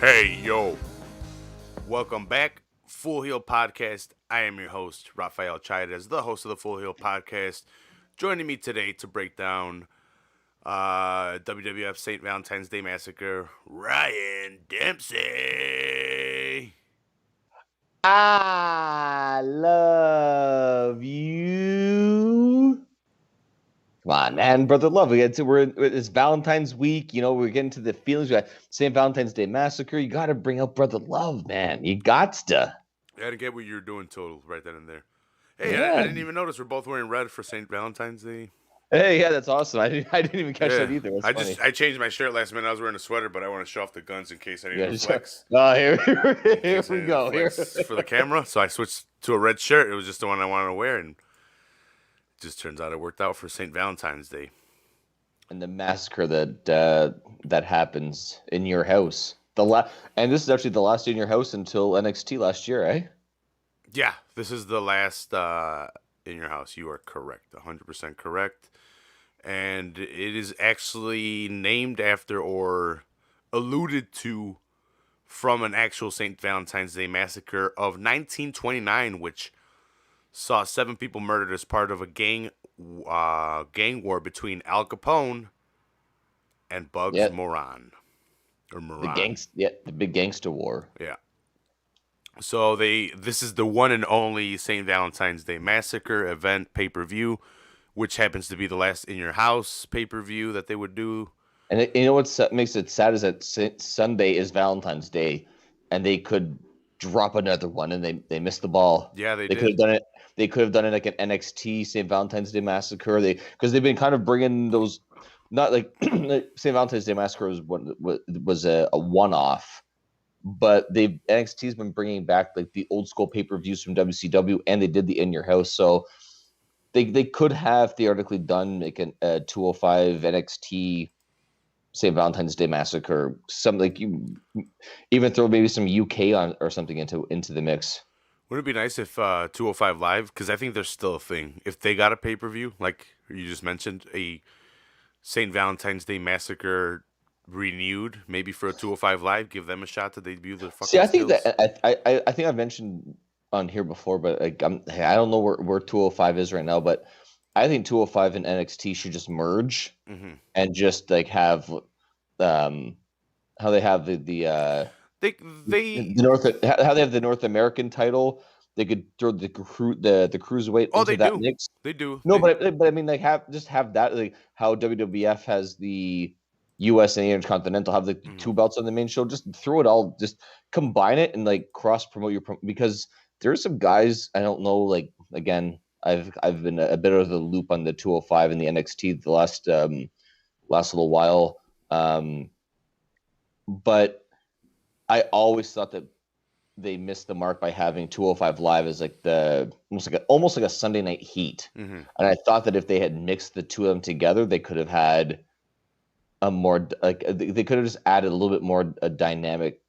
Hey, yo. Welcome back. Full Heel Podcast. I am your host, Rafael Chyna, the host of the Full Heel Podcast. Joining me today to break down WWF St. Valentine's Day Massacre, Ryan Dempsey. I love you. Come on, man, brother love. It's Valentine's week. You know, we're getting to the feelings. We got St. Valentine's Day Massacre. You got to bring up brother love, man. You got to. I didn't get what you were doing total right then and there. Hey, Yeah. I didn't even notice we're both wearing red for St. Valentine's Day. Hey, yeah, that's awesome. I didn't even catch that either. That's I changed my shirt last minute. I was wearing a sweater, but I want to show off the guns in case I need to flex. Oh, here we go. For the camera, so I switched to a red shirt. It was just the one I wanted to wear, and it just turns out it worked out for St. Valentine's Day. And the massacre that happens in your house. And this is actually the last day in your house until NXT last year, eh? Yeah, this is the last in your house. You are correct, 100% correct. And it is actually named after or alluded to from an actual St. Valentine's Day Massacre of 1929, which saw 7 people murdered as part of a gang war between Al Capone and Bugs Moran. Or Moran. The big gangster war. Yeah. So this is the one and only St. Valentine's Day Massacre event pay-per-view, which happens to be the last In Your House pay-per-view that they would do. And you know what makes it sad is that Sunday is Valentine's Day, and they could drop another one, and they missed the ball. Yeah, they could have done it. They could have done it like an NXT St. Valentine's Day Massacre. Because they've been kind of bringing those, not like St. Valentine's Day Massacre was a one-off, but NXT's been bringing back like the old school pay-per-views from WCW, and they did the In Your House. So they could have theoretically done like a 205 NXT St. Valentine's Day Massacre. Something like you even throw maybe some UK on or something into the mix. Wouldn't it be nice if 205 Live, because I think there's still a thing, if they got a pay-per-view, like you just mentioned, a St. Valentine's Day Massacre renewed, maybe for a 205 Live, give them a shot to debut their fucking See, I think skills. that I think I've mentioned on here before, but like, I don't know where 205 is right now, but I think 205 and NXT should just merge and just like have how they have the how they have the North American title. They could throw the cruiserweight into that mix. They do. But I mean, like have that, like how WWF has the US and Intercontinental, have the 2 belts on the main show. Just throw it all, just combine it and like cross promote because there's some guys I don't know. Like again, I've been a bit of the loop on the 205 and the NXT the last little while, but I always thought that they missed the mark by having 205 Live as like almost like a Sunday Night Heat. And I thought that if they had mixed the two of them together, they could have had a more like they could have just added a little bit more a dynamic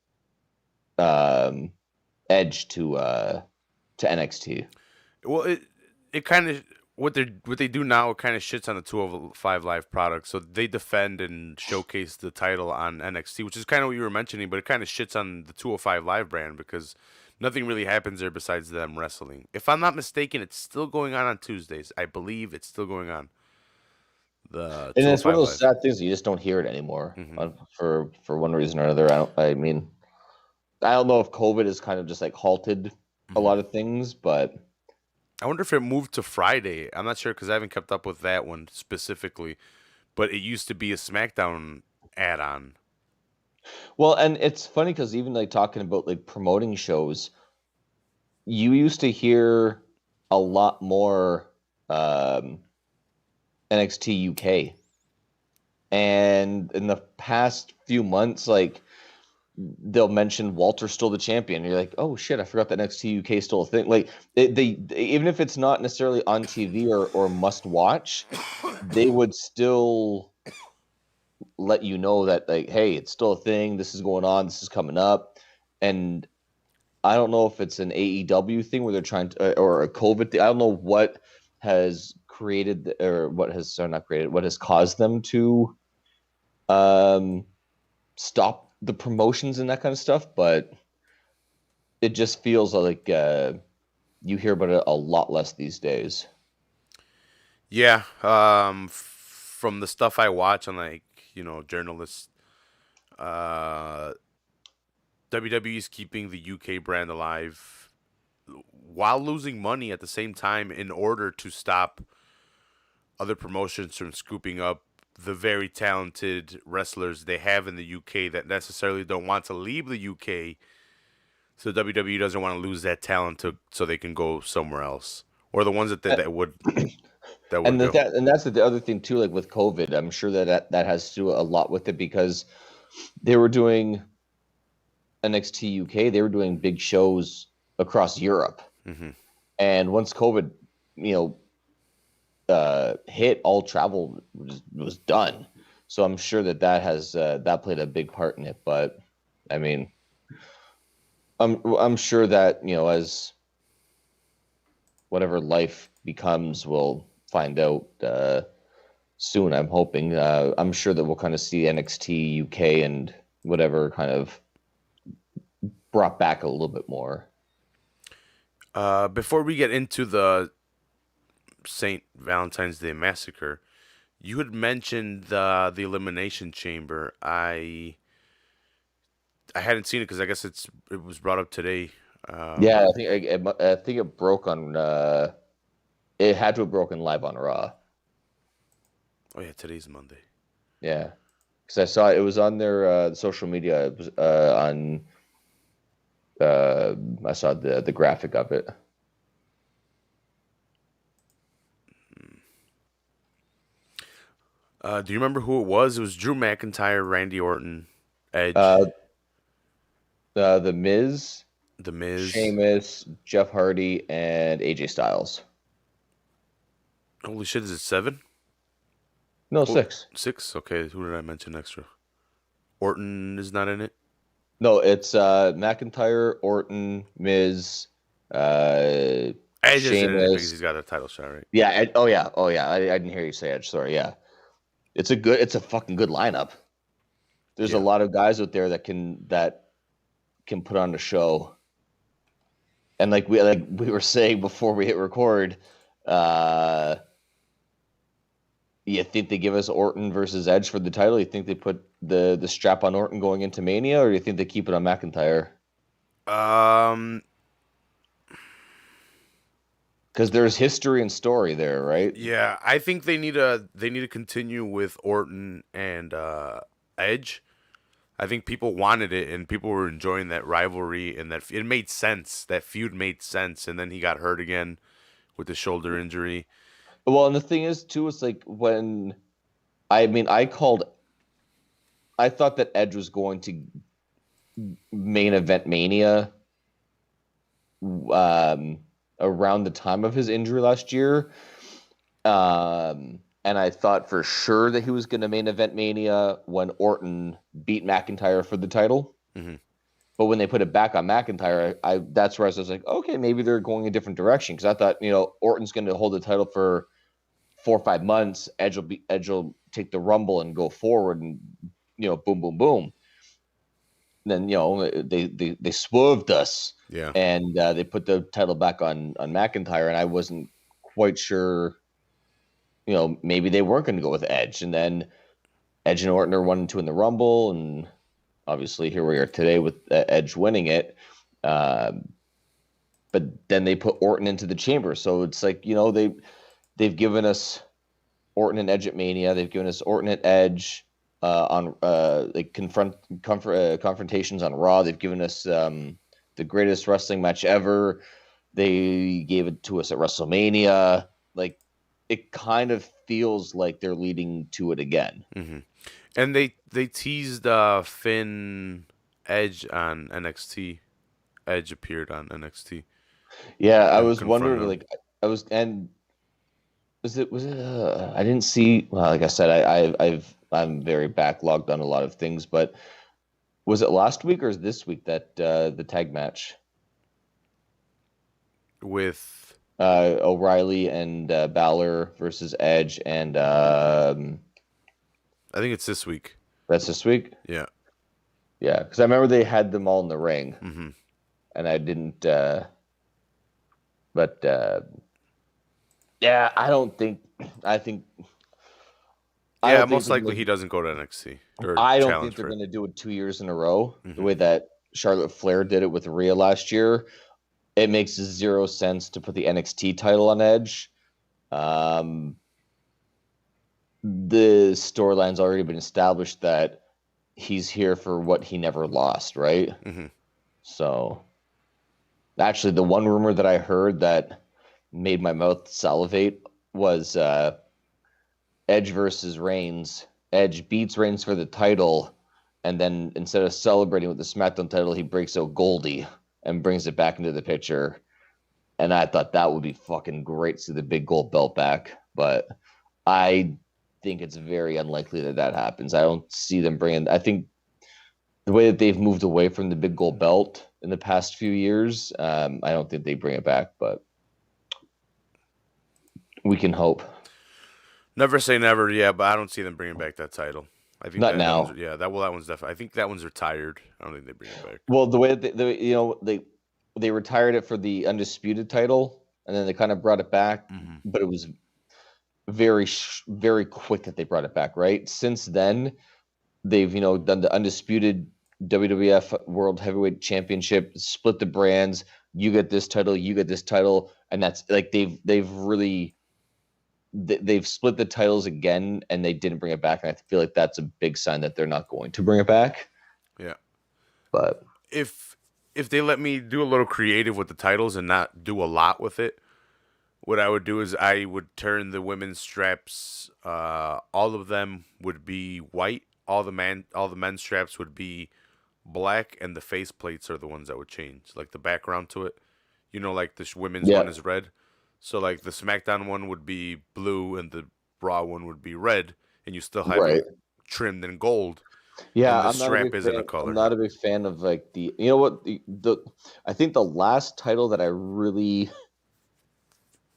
edge to NXT. Well, it kind of what they do now, it kind of shits on the 205 Live product. So they defend and showcase the title on NXT, which is kind of what you were mentioning, but it kind of shits on the 205 Live brand because nothing really happens there besides them wrestling. If I'm not mistaken, it's still going on Tuesdays. I believe it's still going on. And it's one of those sad things that you just don't hear it anymore for one reason or another. I don't know if COVID has kind of just like halted a lot of things, but I wonder if it moved to Friday. I'm not sure because I haven't kept up with that one specifically, but it used to be a SmackDown add-on. Well, and it's funny because even like talking about like promoting shows, you used to hear a lot more NXT UK, and in the past few months, like they'll mention Walter's still the champion. You're like, oh shit, I forgot that NXT UK is still a thing. Like they even if it's not necessarily on TV or must watch, they would still let you know that like, hey, it's still a thing. This is going on. This is coming up, and I don't know if it's an AEW thing where they're trying to, or a COVID thing. I don't know what has created or what has not created, what has caused them to stop the promotions and that kind of stuff. But it just feels like you hear about it a lot less these days. Yeah. From the stuff I watch on journalists, uh, WWE is keeping the UK brand alive while losing money at the same time in order to stop other promotions from scooping up the very talented wrestlers they have in the UK that necessarily don't want to leave the UK. So WWE doesn't want to lose that talent so they can go somewhere else, or the ones that would And go. that's the other thing too. Like with COVID, I'm sure that has to do a lot with it because they were doing NXT UK. They were doing big shows across Europe, and once COVID, hit, all travel was done. So I'm sure that has that played a big part in it. But I mean, I'm sure that as whatever life becomes, we'll find out soon. I'm hoping. I'm sure that we'll kind of see NXT UK and whatever kind of brought back a little bit more. Before we get into the St. Valentine's Day Massacre, you had mentioned the Elimination Chamber. I hadn't seen it because I guess it was brought up today. Yeah, I think it broke on. It had to have broken live on Raw. Oh yeah, today's Monday. Yeah, because I saw it was on their social media. It was on. I saw the graphic of it. Do you remember who it was? It was Drew McIntyre, Randy Orton, Edge, The Miz, The Miz, Sheamus, Jeff Hardy, and AJ Styles. Holy shit, is it 7? No, 6. 6? Okay, who did I mention extra? Orton is not in it? No, it's McIntyre, Orton, Miz, Edge is in it because Sheamus. he's got a title shot, right? Yeah. Oh yeah. I didn't hear you say Edge. Sorry. Yeah. It's a fucking good lineup. There's a lot of guys out there that can put on a show. And like we were saying before we hit record, you think they give us Orton versus Edge for the title? You think they put the strap on Orton going into Mania, or do you think they keep it on McIntyre? Because there's history and story there, right? Yeah, I think they need to continue with Orton and Edge. I think people wanted it and people were enjoying that rivalry and that it made sense. That feud made sense, and then he got hurt again with the shoulder injury. Well, and the thing is too, it's like when I thought that Edge was going to main event Mania around the time of his injury last year. And I thought for sure that he was going to main event Mania when Orton beat McIntyre for the title. Mm-hmm. But when they put it back on McIntyre, that's where I was like, okay, maybe they're going a different direction. Because I thought, Orton's going to hold the title for 4 or 5 months. Edge will take the Rumble and go forward, and boom, boom, boom. And then they swerved us, yeah, and they put the title back on McIntyre, and I wasn't quite sure. Maybe they weren't going to go with Edge, and then Edge and Orton are 1 and 2 in the Rumble, and obviously here we are today with Edge winning it. But then they put Orton into the chamber, so it's like they've given us Orton and Edge at Mania. They've given us Orton and Edge on confrontations on Raw. They've given us the greatest wrestling match ever. They gave it to us at WrestleMania. Like, it kind of feels like they're leading to it again. Mm-hmm. And they teased Finn Edge on NXT. Edge appeared on NXT. Yeah, I And was wondering, confronted him. like, I was, and was it? I didn't see. Well, like I said, I'm very backlogged on a lot of things, but was it last week or is this week that the tag match With O'Reilly and Balor versus Edge and I think it's this week. that's this week? Yeah. Yeah, because I remember they had them all in the ring, Mm-hmm. and I didn't. But yeah, I don't think. I think. I Yeah, don't think most they're likely gonna, he doesn't go to NXT or I don't think challenge they're for it. going to do it 2 years in a row the Mm-hmm. way that Charlotte Flair did it with Rhea last year. It makes zero sense to put the NXT title on Edge. Um, the storyline's already been established that he's here for what he never lost, right? Mm-hmm. So, actually, the one rumor that I heard that made my mouth salivate was Edge versus Reigns. Edge beats Reigns for the title, and then instead of celebrating with the SmackDown title, he breaks out Goldie and brings it back into the picture. And I thought that would be fucking great to see the big gold belt back. But I think it's very unlikely that that happens. I don't see them bringing. I think the way that they've moved away from the big gold belt in the past few years, I don't think they bring it back. But we can hope. Never say never, yeah, but I don't see them bringing back that title. I think Not that now. one's that one's definitely. I think that one's retired. I don't think they bring it back. Well, the way that they retired it for the undisputed title, and then they kind of brought it back, Mm-hmm. but it was very quick that they brought it back. Right since then, they've done the undisputed WWF World Heavyweight Championship, split the brands. You get this title, you get this title, and that's like they've really they've split the titles again, and they didn't bring it back. And I feel like that's a big sign that they're not going to bring it back. Yeah. But If they let me do a little creative with the titles and not do a lot with it, what I would do is I would turn the women's straps. All of them would be white. All the men's straps would be black, and the face plates are the ones that would change, like the background to it. Like the women's yeah, one is red, so like the SmackDown one would be blue, and the Raw one would be red, and you still have right. them trimmed in gold, Yeah, and the strap isn't a I'm color. not a big fan of like the I think the last title that I really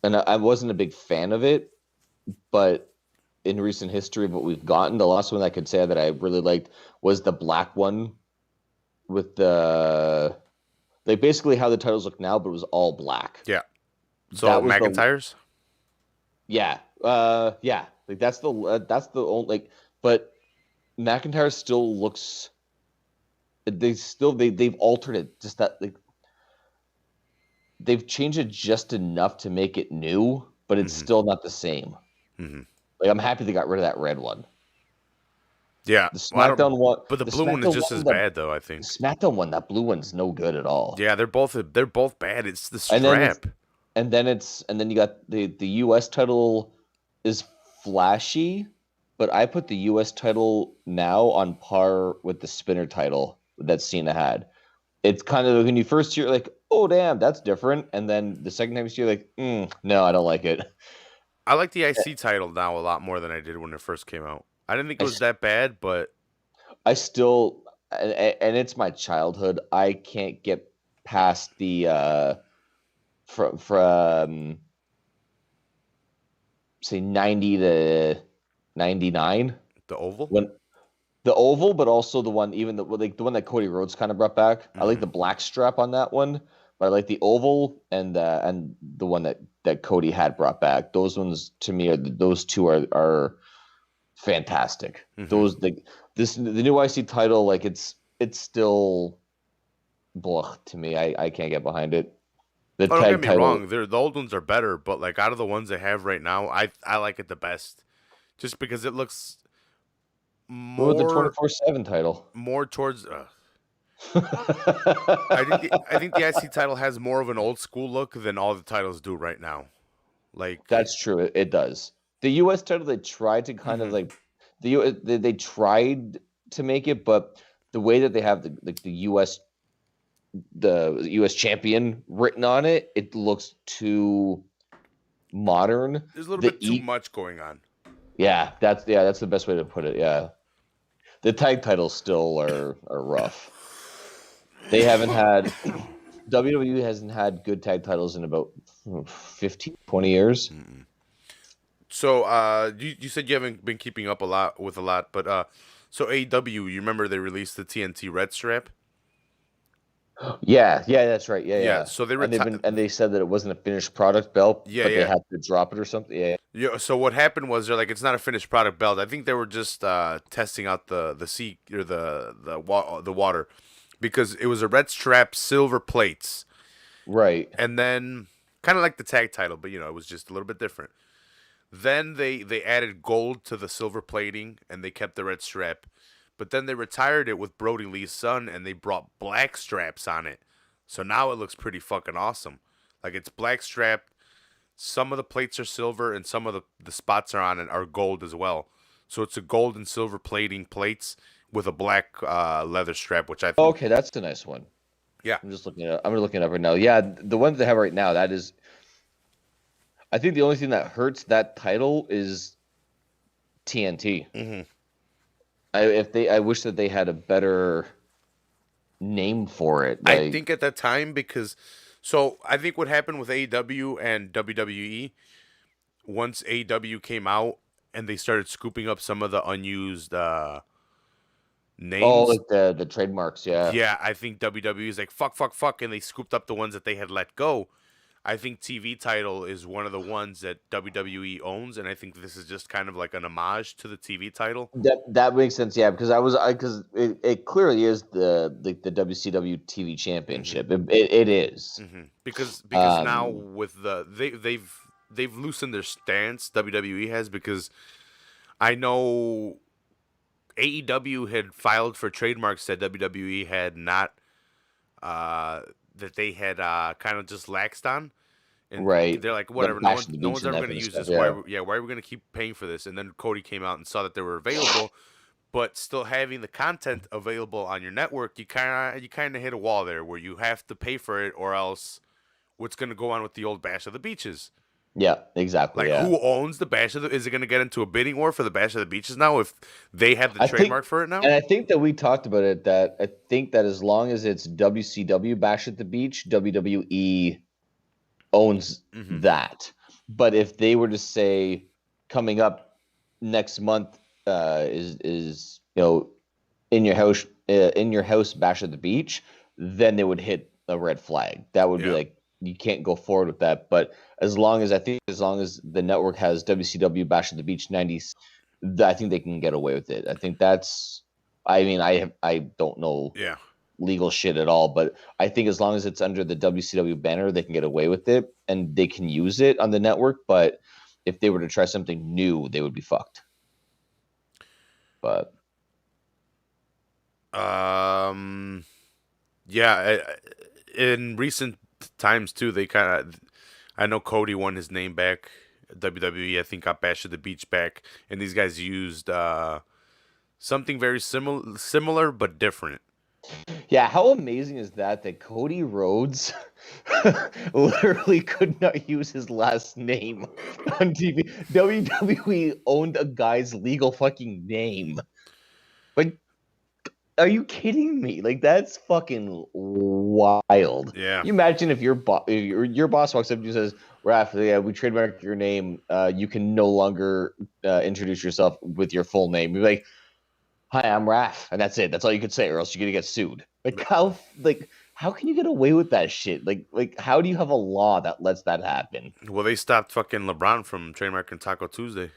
and I wasn't a big fan of it, but in recent history of what we've gotten, the last one I could say that I really liked was the black one with the like basically how the titles look now, but it was all black. Yeah. So That was the McIntyre's. yeah, like that's the only like, but McIntyre still looks. They've altered it just that like they've changed it just enough to make it new, but it's Mm-hmm. still not the same. Mm-hmm. Like I'm happy they got rid of that red one. Yeah. The SmackDown one, But the the blue one is SmackDown just one, as the bad, though. I think. SmackDown one, that blue one's no good at all. Yeah, they're both bad. It's the And then strap. and then you got the US title is flashy, but I put the US title now on par with the spinner title that Cena had. It's kind of when you first hear like, oh damn, that's different, and then the second time you see like, no, I don't like it. I like the IC title now a lot more than I did when it first came out. I didn't think it was that bad, but I still and it's my childhood. I can't get past the from say 90 to 99 the oval. when the oval, but also the one even the like the one that Cody Rhodes kind of brought back. I like the black strap on that one, but I like the oval and the one that Cody had brought back. Those ones to me those two are fantastic. Mhm. Those the new IC title like it's still blah to me. I can't get behind it. The Oh, don't tag get me title. wrong. The old ones are better, but like out of the ones they have right now, I like it the best, just because it looks What about the more 24/7 title? more towards. I think the IC title has more of an old school look than all the titles do right now. Like That's true. It does. The US title they tried to kind of like they tried to make it, but the way that they have the U.S. champion written on it, it looks too modern. There's a little bit too much going on. Yeah, that's the best way to put it. Yeah, the tag titles still are rough. They haven't had WWE hasn't had good tag titles in about 15, 20 years. Mm-mm. So you said you haven't been keeping up a lot, but so AEW, you remember they released the TNT Red Strap? Yeah, that's right. Yeah. So they and they said that it wasn't a finished product belt, but they had to drop it or something. Yeah. So what happened was they're like, it's not a finished product belt. I think they were just testing out the sea or the water, because it was a red strap, silver plates, right. And then kind of like the tag title, but it was just a little bit different. Then they added gold to the silver plating, and they kept the red strap. But then they retired it with Brody Lee's son, and they brought black straps on it. So now it looks pretty fucking awesome. Like, it's black strap. Some of the plates are silver, and some of the spots are on it are gold as well. So it's a gold and silver plating plates with a black leather strap, which I think... Okay, that's a nice one. Yeah. I'm looking it up right now. Yeah, the ones they have right now, that is... I think the only thing that hurts that title is TNT. Mm-hmm. I wish that they had a better name for it. I think at that time, because I think what happened with AEW and WWE, once AEW came out and they started scooping up some of the unused names. Oh, like the trademarks, yeah. Yeah, I think WWE is like fuck, and they scooped up the ones that they had let go. I think TV title is one of the ones that WWE owns, and I think this is just kind of like an homage to the TV title. That makes sense, yeah, because because it clearly is the WCW TV Championship. Mm-hmm. It is. Mm-hmm. Because now with they've loosened their stance. WWE has, because I know AEW had filed for trademarks that WWE had not. That they had kind of just laxed on, and right. They're like, whatever, no one's ever going to use this. Yeah. Why are we going to keep paying for this? And then Cody came out and saw that they were available, but still having the content available on your network, you kind of hit a wall there where you have to pay for it, or else what's going to go on with the old Bash of the Beaches? Yeah, exactly. Like, who owns the Bash of the... Is it going to get into a bidding war for the Bash of the Beaches now if they have the trademark for it now? And I think that we talked about it, that I think that as long as it's WCW Bash at the Beach, WWE owns that. But if they were to say coming up next month is in your house Bash at the Beach, then they would hit a red flag. That would be like, you can't go forward with that. But as long as the network has WCW Bash at the Beach 90s, I think they can get away with it. I think that's... I mean, I don't know legal shit at all, but I think as long as it's under the WCW banner, they can get away with it, and they can use it on the network. But if they were to try something new, they would be fucked. But in recent times too, they kind of... I know Cody won his name back. WWE, I think, got Bash at the Beach back, and these guys used something very similar but different. Yeah, how amazing is that Cody Rhodes literally could not use his last name on TV? WWE owned a guy's legal fucking name. Like, are you kidding me? Like, that's fucking wild. Yeah. You imagine if your boss walks up to you and says, "Raph, we trademarked your name. You can no longer introduce yourself with your full name." You're like, "Hi, I'm Raph," and that's it. That's all you could say, or else you're gonna get sued. How can you get away with that shit? Like how do you have a law that lets that happen? Well, they stopped fucking LeBron from trademarking Taco Tuesday.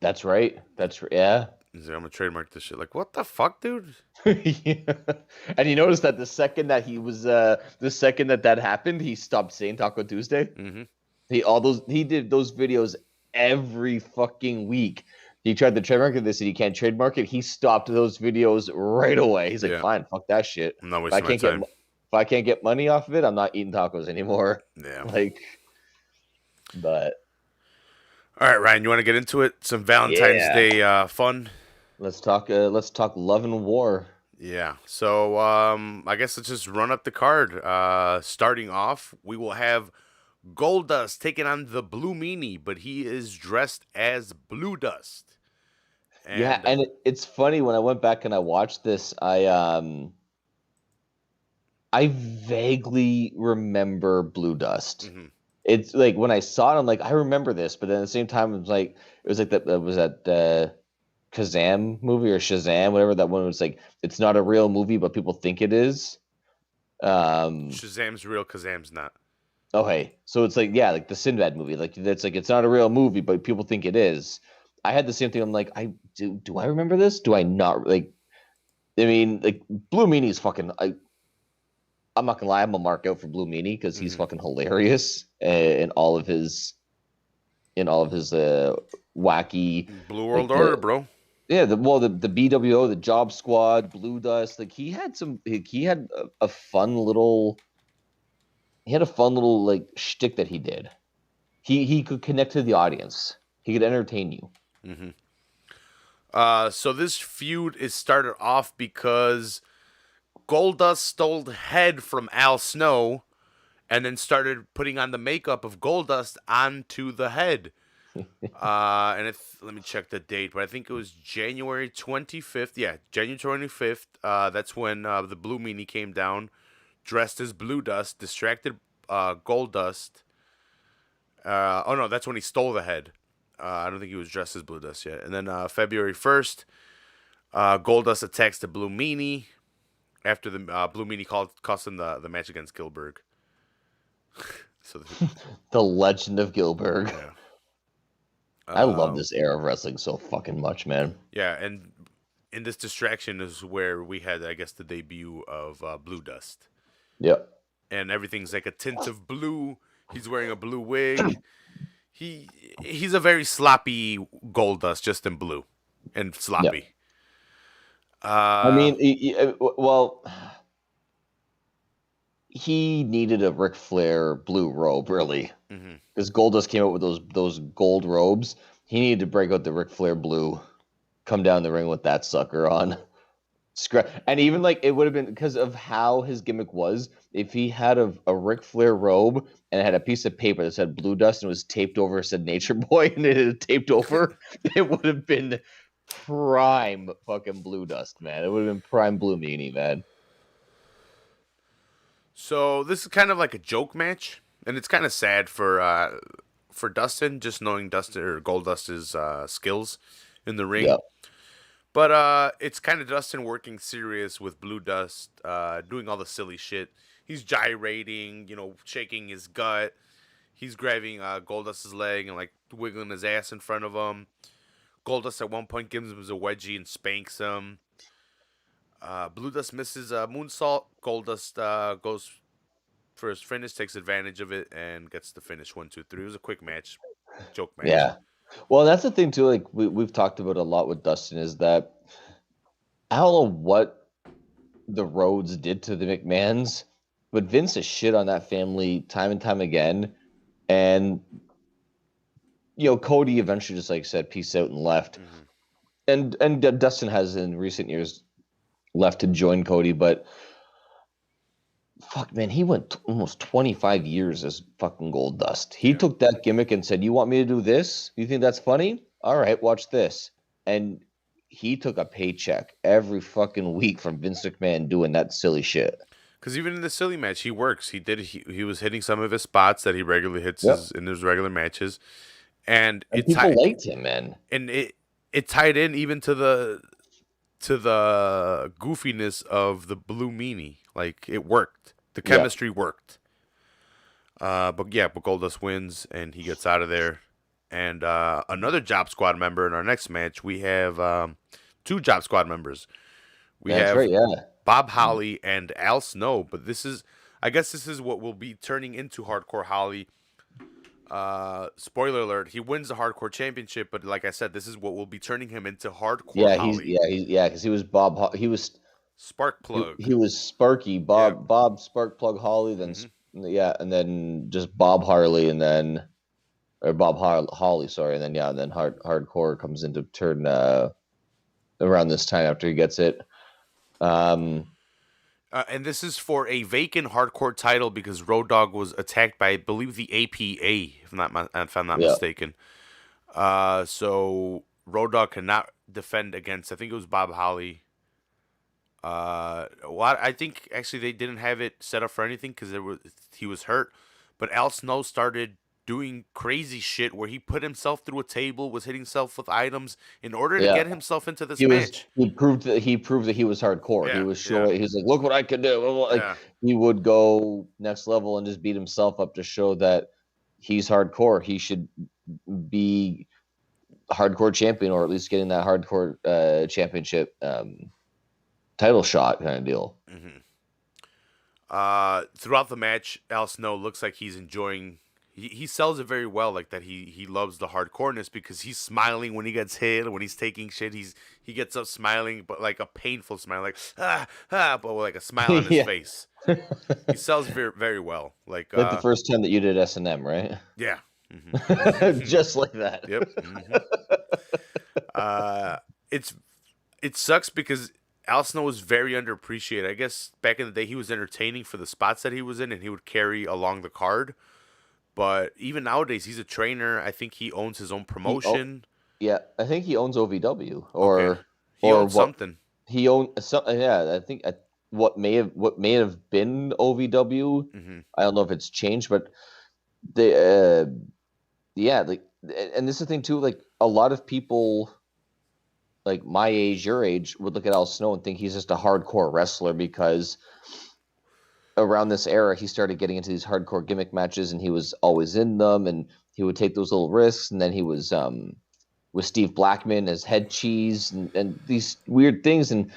That's right. Yeah. He's like, I'm gonna trademark this shit. Like, what the fuck, dude? Yeah. And you notice that the second that that happened, he stopped saying Taco Tuesday. Mm-hmm. He did those videos every fucking week. He tried to trademark it. They said he can't trademark it. He stopped those videos right away. He's like, fine, fuck that shit. I'm not wasting my time. If I can't get money off of it, I'm not eating tacos anymore. Yeah. But. All right, Ryan, you want to get into it? Some Valentine's Day fun. Let's talk love and war. Yeah. So I guess let's just run up the card. Starting off, we will have Goldust taking on the Blue Meanie, but he is dressed as Blue Dust. Yeah, And and it's funny when I went back and I watched this, I vaguely remember Blue Dust. mhm. It's like when I saw it, I'm like, I remember this, but then at the same time, it was like that was that Kazam movie or Shazam, whatever that one was like. It's not a real movie, but people think it is. Um, Shazam's real, Kazam's not. okay, so it's like yeah, like the Sinbad movie, like that's like it's not a real movie, but people think it is. I had the same thing. I'm like, do I remember this? Do I not like? I mean, like Blue Meanie's fucking. I'm not gonna lie, I'm gonna mark out for Blue Meanie because he's hmm fucking hilarious in all of his wacky Blue like World Order, bro. the BWO, the Job Squad, Blue Dust. Like he had a fun little like shtick that he did. He could connect to the audience. He could entertain you. hmm So this feud is started off because Goldust stole the head from Al Snow and then started putting on the makeup of Goldust onto the head. Let me check the date, but I think it was January 25th. Yeah, January 25th. That's when the Blue Meanie came down, dressed as Blue Dust, distracted Goldust. Oh no, that's when he stole the head. I don't think he was dressed as Blue Dust yet. And then February 1st, Goldust attacks the Blue Meanie after the Blue Meanie cost him the match against Gilbert. So The Legend of Gilbert. yeah. I love this era of wrestling so fucking much, man. Yeah, and in this distraction is where we had, I guess, the debut of Blue Dust. Yep. And everything's like a tint of blue. He's wearing a blue wig. He's a very sloppy Goldust, just in blue and Yep. sloppy. I mean, well, he needed a Ric Flair blue robe, really, mhm. because Goldust came out with those gold robes. He needed to break out the Ric Flair blue, come down the ring with that sucker on. And even like it would have been because of how his gimmick was. If he had a Ric Flair robe and it had a piece of paper that said Blue Dust and was taped over, said Nature Boy, and it had taped over, it would have been prime fucking Blue Dust, man. It would have been prime Blue Meanie, man. So this is kind of like a joke match, and it's kind of sad for Dustin, just knowing Dustin or Goldust's skills in the ring. Yep. But it's kind of Dustin working serious with Blue Dust, doing all the silly shit. He's gyrating, shaking his gut. He's grabbing Goldust's leg and like wiggling his ass in front of him. Goldust at one point gives him a wedgie and spanks him. Blue Dust misses a moonsault. Goldust goes for his finish, takes advantage of it, and gets the finish 1, 2, 3. It was a quick match, joke match. Yeah. Well, that's the thing too. Like we've talked about a lot with Dustin is that I don't know what the Rhodes did to the McMahons, but Vince has shit on that family time and time again. And Cody eventually just like said peace out and left. Mm-hmm. And Dustin has in recent years left to join Cody, but fuck man, he went almost 25 years as fucking Goldust. He took that gimmick and said, "You want me to do this? You think that's funny? All right, watch this." And he took a paycheck every fucking week from Vince McMahon doing that silly shit. Because even in the silly match, he works. He was hitting some of his spots that he regularly hits in his regular matches, and people liked him, man. And it tied in even to the goofiness of the Blue Meanie. Like it worked. The chemistry worked. But Goldust wins and he gets out of there. And another Job Squad member in our next match, we have 2 Job Squad members. We have Bob Holly and Al Snow, but I guess this is what will be turning into Hardcore Holly. Spoiler alert: he wins the Hardcore Championship, but like I said, this is what will be turning him into Hardcore Holly. Because he was he was Sparkplug. He was Sparky Bob Sparkplug Holly, then and then just Bob Harley, and then Bob Holly, sorry, and then Hardcore comes into turn around this time after he gets it. Um, And this is for a vacant hardcore title because Road Dogg was attacked by, I believe, the APA, if I'm not yeah, mistaken. So Road Dogg cannot defend against, I think it was Bob Holly. I think actually they didn't have it set up for anything because he was hurt, but Al Snow started doing crazy shit where he put himself through a table, was hitting himself with items in order to yeah. get himself into this match. He proved that he was hardcore. He Yeah, was yeah, showing. He's like, look what I can do. Like yeah. he would go next level and just beat himself up to show that he's hardcore. He should be hardcore champion, or at least getting that hardcore championship title shot kind of deal. hmm Throughout the match, Al Snow looks like he's enjoying. He sells it very well, like that. He loves the hardcoreness because he's smiling when he gets hit, when he's taking shit. He gets up smiling, but like a painful smile, like but with like a smile on his Yeah, face. He sells very very well. Like like the first time that you did S&M, right? yeah. Just like that. Yep. Uh, it's it sucks because Al Snow was very underappreciated. I guess back in the day he was entertaining for the spots that he was in, and he would carry along the card. But even nowadays, he's a trainer. I think he owns his own He, oh, promotion. yeah, I think he owns OVW Okay, he or owns what something. he owned. Yeah, I think what may have been OVW. hmm I don't know if it's changed, but they yeah, like, and this is the thing too. Like a lot of people, like my age, your age, would look at Al Snow and think he's just a hardcore wrestler because around this era he started getting into these hardcore gimmick matches and he was always in them and he would take those little risks and then he was with Steve Blackman as head cheese and these weird things and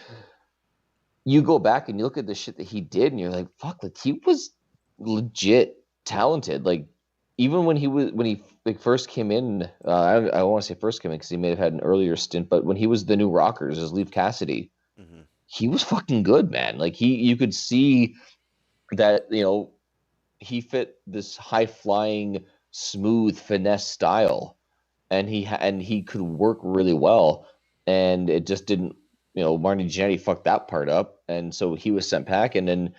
you go back and you look at the shit that he did and you're like fuck, like he was legit talented. Like even when he like first came in, I want to say first came in because he may have had an earlier stint, but when he was the New Rockers as Leaf Cassidy, hmm he was fucking good, man. Like you could see that he fit this high flying, smooth finesse style, and he could work really well, and it just didn't. Marty Jannetty fucked that part up, and so he was sent back, and then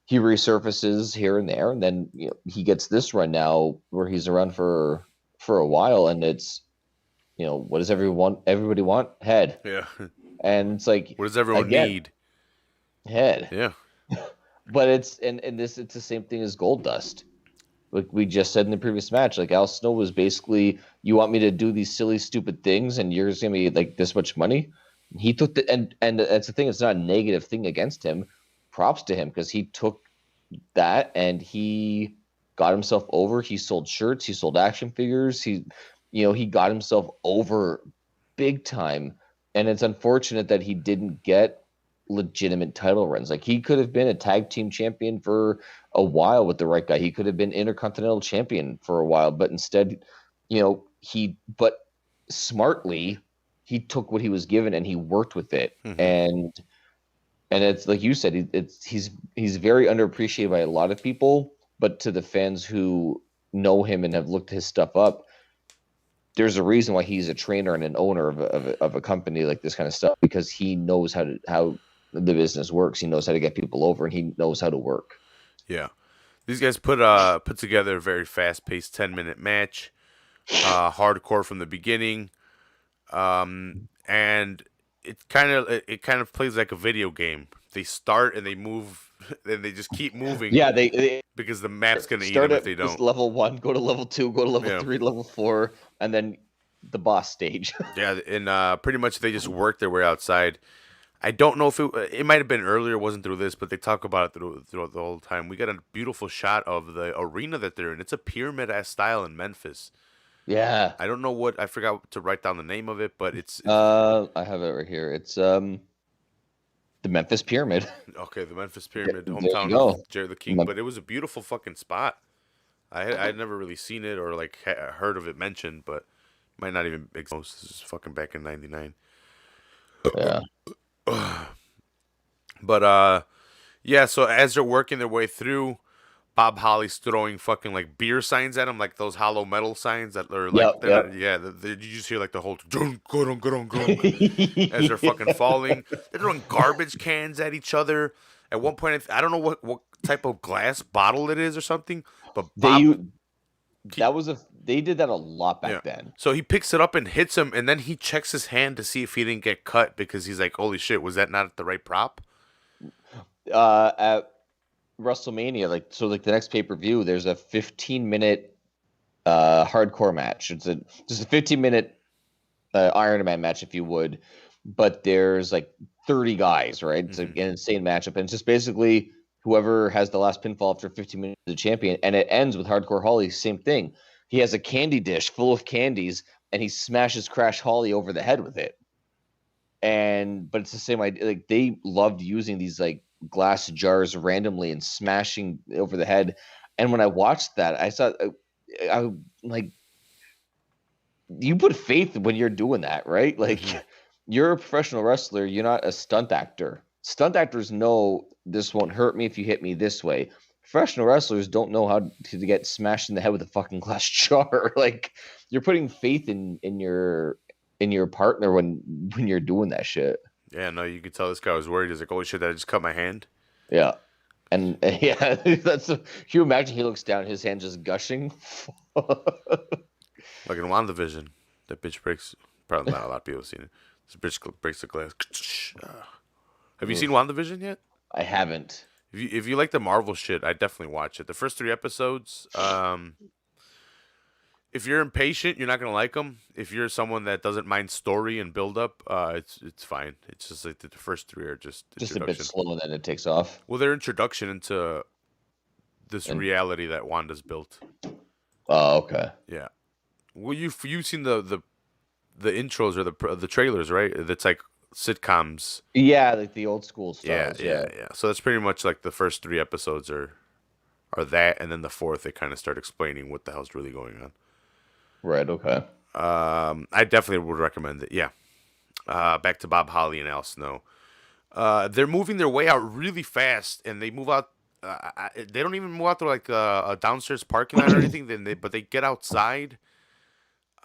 he resurfaces here and there, and then he gets this run now where he's around for a while, and it's what does everybody want? Head, Yeah. and it's like What does everyone again, need? head. Yeah. But it's the same thing as Goldust. Like we just said in the previous match, like Al Snow was basically, you want me to do these silly, stupid things, and you're just gonna be like this much money. He took and that's the thing. It's not a negative thing against him. Props to him because he took that and he got himself over. He sold shirts. He sold action figures. He got himself over big time. And it's unfortunate that he didn't get legitimate title runs. Like he could have been a tag team champion for a while with the right guy. He could have been intercontinental champion for a while, but instead, but smartly, he took what he was given and he worked with it. hmm And it's like you said, he's very underappreciated by a lot of people, but to the fans who know him and have looked his stuff up, there's a reason why he's a trainer and an owner of a company like this kind of stuff, because he knows how the business works. He knows how to get people over, and he knows how to work. Yeah. These guys put together a very fast paced 10-minute match. Hardcore from the beginning. And it kind of plays like a video game. They start and they move and they just keep moving Yeah, they because the map's gonna eat start them if at they this don't. level 1, go to level 2, go to level Yeah. 3, level 4, and then the boss stage. Yeah, and pretty much they just work their way outside. I don't know if it might have been earlier, it wasn't through this, but they talk about it throughout the whole time. We got a beautiful shot of the arena that they're in. It's a pyramid-ass style in Memphis. Yeah. I don't know I forgot to write down the name of it, but it's I have it right here. It's the Memphis Pyramid. okay, the Memphis Pyramid, There you hometown go. of Jerry the King. But it was a beautiful fucking spot. I had never really seen it or like heard of it mentioned, but might not even exist. This is fucking back in '99. Yeah. But yeah, so as they're working their way through, Bob Holly's throwing fucking like beer signs at him, like those hollow metal signs that are like, Yep, yep. you just hear like the whole as they're fucking falling. They're throwing garbage cans at each other. At one point, I don't know what type of glass bottle it is or something, but they did that a lot back then. So he picks it up and hits him, and then he checks his hand to see if he didn't get cut because he's like, "Holy shit, was that not the right prop?" At WrestleMania, like the next pay-per-view, there's a 15-minute hardcore match. It's just a 15-minute Iron Man match, if you would, but there's like 30 guys, right? It's an insane matchup, and it's just basically whoever has the last pinfall after 15 minutes is the champion, and it ends with Hardcore Holly. Same thing. He has a candy dish full of candies, and he smashes Crash Holly over the head with it. But it's the same idea. Like, they loved using these like glass jars randomly and smashing over the head. And when I watched that, I thought, I like, you put faith when you're doing that, right? Like, you're a professional wrestler. You're not a stunt actor. Stunt actors know this won't hurt me if you hit me this way. Professional wrestlers don't know how to get smashed in the head with a fucking glass jar. Like, you're putting faith in your partner when you're doing that shit. Yeah, no, you could tell this guy was worried. He's like, "Holy shit, did I just cut my hand?" Yeah, and yeah, can you imagine? He looks down, his hand just gushing. Like in WandaVision, that bitch breaks. Probably not a lot of people have seen it. This bitch breaks the glass. Have you seen WandaVision yet? I haven't. If you like the Marvel shit, I definitely watch it. The first 3 episodes, if you're impatient, you're not gonna like them. If you're someone that doesn't mind story and build up, it's fine. It's just like the first 3 are just a bit slow, and then it takes off. Well, their introduction into this reality that Wanda's built. Oh, okay. Yeah. Well, you've seen the intros or the trailers, right? That's like sitcoms. Yeah, like the old school styles. Yeah. So that's pretty much like the first 3 episodes are that, and then the 4th they kind of start explaining what the hell's really going on. Right. Okay. I definitely would recommend it. Yeah. Back to Bob Holly and Al Snow. They're moving their way out really fast, and they move out. They don't even move out to like a downstairs parking lot or anything. But they get outside.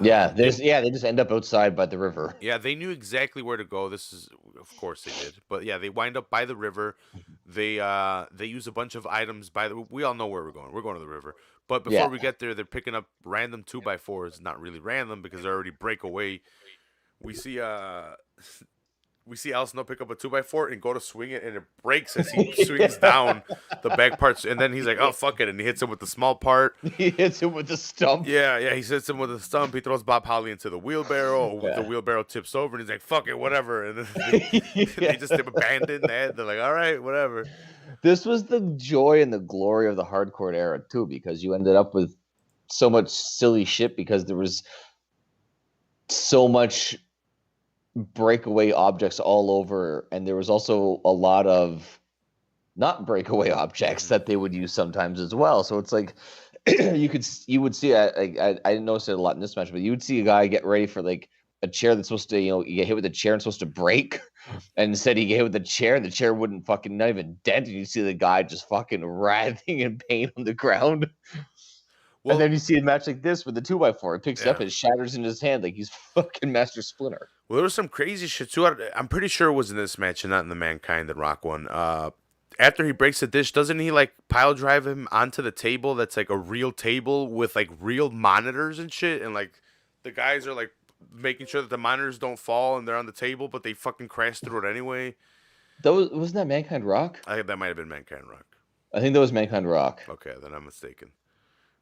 Yeah, they just end up outside by the river. Yeah, they knew exactly where to go. Of course they did. But yeah, they wind up by the river. They use a bunch of items we all know where we're going. We're going to the river. But before we get there, they're picking up random 2x4s. Not really random because they already break away. We see Al Snow pick up a 2x4 and go to swing it, and it breaks as he swings down the back parts. And then he's like, "Oh, fuck it," and he hits him with the small part. He hits him with the stump. Yeah, he hits him with a stump. He throws Bob Holly into the wheelbarrow. The wheelbarrow tips over, and he's like, "Fuck it, whatever." And then they just abandon that. They're like, "All right, whatever." This was the joy and the glory of the hardcore era too, because you ended up with so much silly shit because there was so much breakaway objects all over, and there was also a lot of not breakaway objects that they would use sometimes as well. So it's like you would see I didn't notice it a lot in this match, but you would see a guy get ready for like a chair that's supposed to, you get hit with a chair and supposed to break, and instead he get hit with the chair and the chair wouldn't fucking not even dent, and you see the guy just fucking writhing in pain on the ground. Well, and then you see a match like this with the 2x4. It picks it up and shatters in his hand like he's fucking Master Splinter. Well, there was some crazy shit too. I'm pretty sure it was in this match and not in the Mankind and Rock one. After he breaks the dish, doesn't he like pile drive him onto the table that's like a real table with like real monitors and shit? And like the guys are like making sure that the monitors don't fall and they're on the table, but they fucking crash through it anyway. Wasn't that Mankind Rock? I think that might have been Mankind Rock. I think that was Mankind Rock. Okay, then I'm mistaken.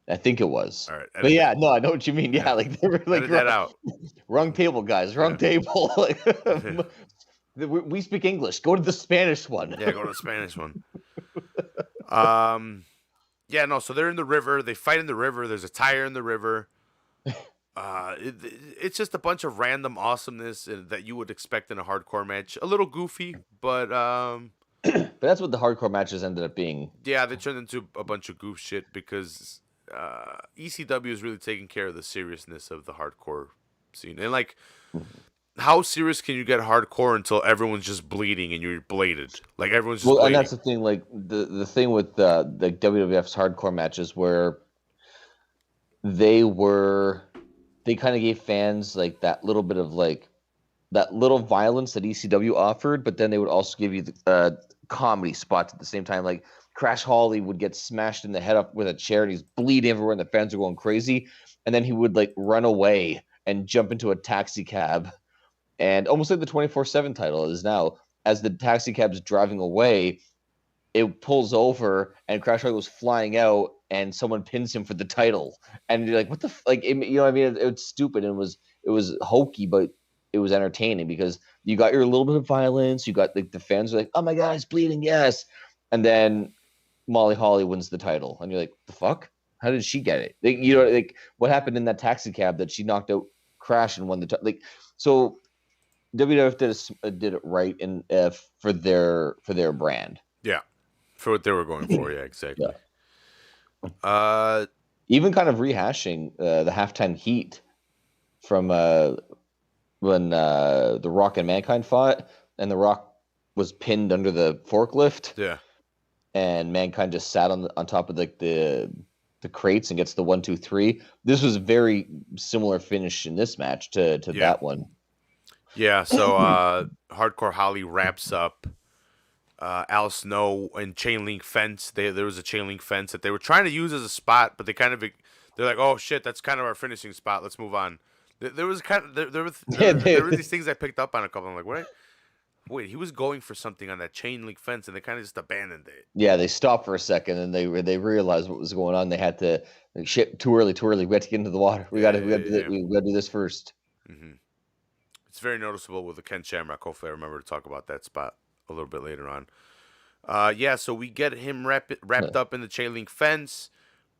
I think it was. All right. But yeah, no, I know what you mean. Yeah, like they were like that out. Wrong table, guys. Wrong table. We speak English. Go to the Spanish one. Yeah, go to the Spanish one. Yeah, no, so they're in the river. They fight in the river. There's a tire in the river. It's just a bunch of random awesomeness that you would expect in a hardcore match. A little goofy, but but that's what the hardcore matches ended up being. Yeah, they turned into a bunch of goof shit because ECW is really taking care of the seriousness of the hardcore scene. And like how serious can you get hardcore until everyone's just bleeding and you're bladed? Like everyone's just Well, and bleeding. that's the thing. Like the thing with the WWF's hardcore matches where they were they kind of gave fans like that little bit of like that little violence that ECW offered, but then they would also give you the comedy spots at the same time. Like Crash Holly would get smashed in the head up with a chair and he's bleeding everywhere and the fans are going crazy. And then he would like run away and jump into a taxi cab and almost like the 24/7 title is now. As the taxi cab's driving away, it pulls over and Crash Holly goes flying out and someone pins him for the title. And you're like, what the like you know what I mean? It's stupid and it was hokey, but it was entertaining because you got your little bit of violence, you got like the fans are like, oh my god, it's bleeding, yes. And then Molly Holly wins the title. And you're like, the fuck? How did she get it? Like, you know, like what happened in that taxi cab that she knocked out Crash and won the title? Like, so WWF did it right in for their brand. Yeah, for what they were going for. Yeah, exactly. Yeah. Even kind of rehashing the halftime heat from when The Rock and Mankind fought, and The Rock was pinned under the forklift. Yeah. And Mankind just sat on top of like the crates and gets the 1, 2, 3. This was very similar finish in this match to that one. Yeah, so Hardcore Holly wraps up Al Snow and chain link fence. There was a chain link fence that they were trying to use as a spot, but they're like, oh shit, that's kind of our finishing spot. Let's move on. There was kind of there were these things I picked up on a couple. I'm like, what? Wait, he was going for something on that chain link fence, and they kind of just abandoned it. Yeah, they stopped for a second, and they realized what was going on. They had to like, shit too early. We had to get into the water. We got to do this first. Mm-hmm. It's very noticeable with the Ken Shamrock. Hopefully, I remember to talk about that spot a little bit later on. Yeah, so we get him wrapped up in the chain link fence,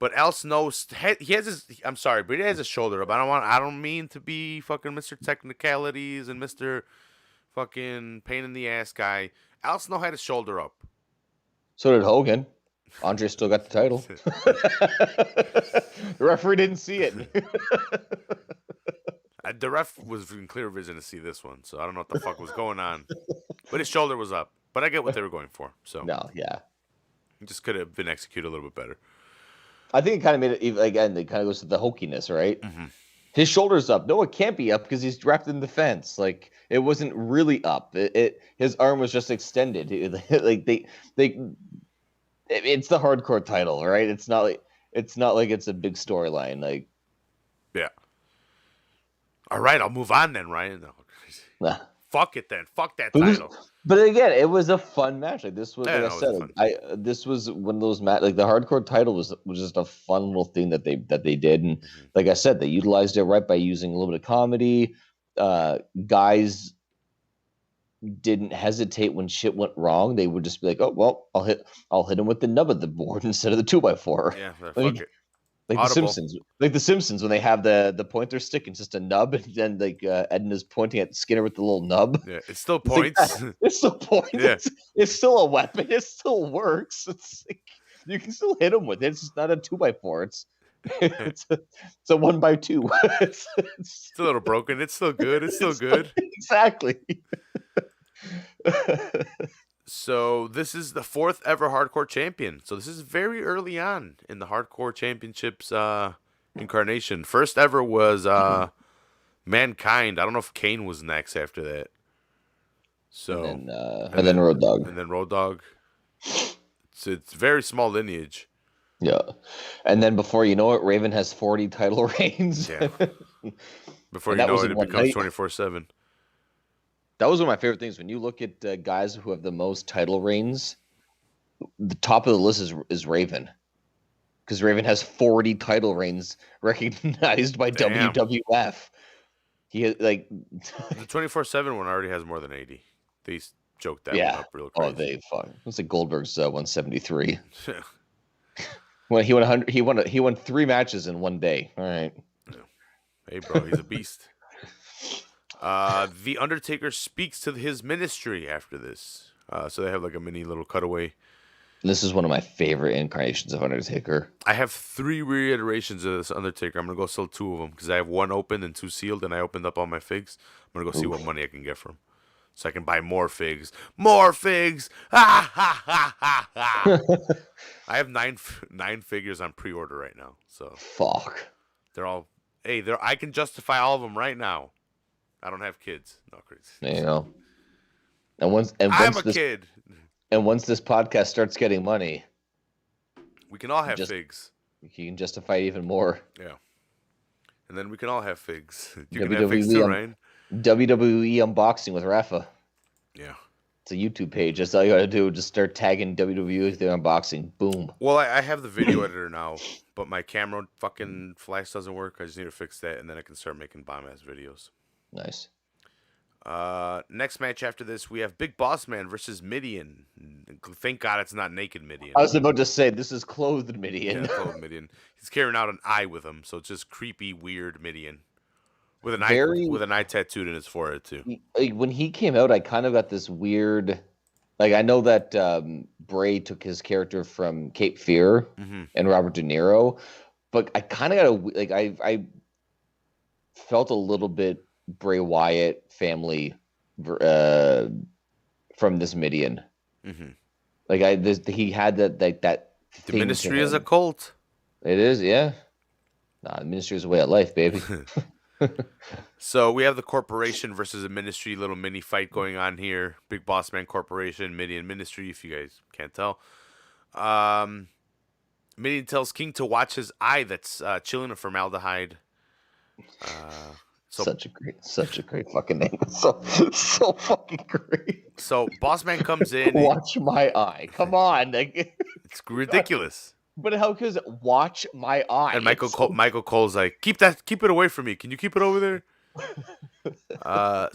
but Al Snow he has his. I'm sorry, but he has his shoulder up. I don't mean to be fucking Mr. Technicalities and Mr. fucking pain in the ass guy. Al Snow had his shoulder up. So did Hogan. Andre still got the title. The referee didn't see it. The ref was in clear vision to see this one, so I don't know what the fuck was going on. But his shoulder was up. But I get what they were going for. So no, yeah. It just could have been executed a little bit better. I think it kind of made it, again, it kind of goes to the hokiness, right? Mm-hmm. His shoulder's up. No, it can't be up because he's wrapped in the fence. Like, it wasn't really up. His arm was just extended. Like, it's the hardcore title, right? It's not like it's a big storyline. Like, yeah. All right, I'll move on then, Ryan. No. Fuck it then. Fuck that title. But again, it was a fun match. Like this was, like I said, this was one of those like the hardcore title was just a fun little thing that they did, and like I said, they utilized it right by using a little bit of comedy. Guys didn't hesitate when shit went wrong. They would just be like, "Oh well, I'll hit him with the nub of the board instead of the 2x4." Yeah, fuck it. Like the Simpsons, when they have the pointer stick and just a nub, and then like Edna's pointing at Skinner with the little nub. Yeah, it still points. It still points. Yeah. It's still a weapon. It still works. It's like you can still hit him with it. It's not a 2x4. It's a 1x2. It's a little broken. It's still good. It's still good. Exactly. So this is the 4th ever hardcore champion. So this is very early on in the hardcore championships incarnation. First ever was Mankind. I don't know if Kane was next after that. So and then Road Dogg. And then Road Dogg. So it's very small lineage. Yeah. And then before you know it, Raven has 40 title reigns. Yeah. Before you know it becomes 24/7. That was one of my favorite things. When you look at guys who have the most title reigns, the top of the list is Raven. Because Raven has 40 title reigns recognized by WWF. He has, like... The 24/7 one already has more than 80. They joked that one up real crazy. Oh, they fuck. It's like Goldberg's 173. Well, he won 3 matches in one day. All right. Yeah. Hey, bro, he's a beast. The Undertaker speaks to his ministry after this. So they have like a mini little cutaway. This is one of my favorite incarnations of Undertaker. I have 3 reiterations of this Undertaker. I'm gonna go sell 2 of them because I have 1 open and 2 sealed, and I opened up all my figs. I'm gonna go see what money I can get from, so I can buy more figs. More figs! Ha ha ha ha ha! I have 9 figures on pre-order right now, so Fuck. they're all. Hey, I can justify all of them right now. I don't have kids. No, crazy. There you go. And once I'm a this kid. and once this podcast starts getting money, We can all have Just- figs. you can justify it even more. Yeah. And then we can all have figs. You can WWE have figs too, Ryan. WWE unboxing with Rafa. Yeah. It's a YouTube page. That's all you gotta do. Just start tagging WWE with their unboxing. Boom. Well, I have the video editor now, but my camera fucking flash doesn't work. I just need to fix that, and then I can start making bomb-ass videos. Nice. Next match after this, we have Big Boss Man versus Midian. Thank God it's not naked Midian. I was about to say this is clothed Midian. Yeah, clothed Midian. He's carrying out an eye with him, so it's just creepy, weird Midian. With an eye tattooed in his forehead too. Like, when he came out, I kind of got this weird. Like I know that Bray took his character from Cape Fear and Robert De Niro, but I kind of got a like I felt a little bit Bray Wyatt family from this Midian. Like he had that that. The Ministry is a cult. It is, yeah. Nah, the Ministry is a way of life, baby. So we have the Corporation versus a Ministry, little mini fight going on here. Big Boss Man Corporation, Midian Ministry, if you guys can't tell. Midian tells King to watch his eye that's chilling in formaldehyde. Such a great fucking name. So fucking great. So Boss Man comes in. Watch my eye. Come on. Like, it's ridiculous. But how could watch my eye? And Michael Cole's like, keep it away from me. Can you keep it over there?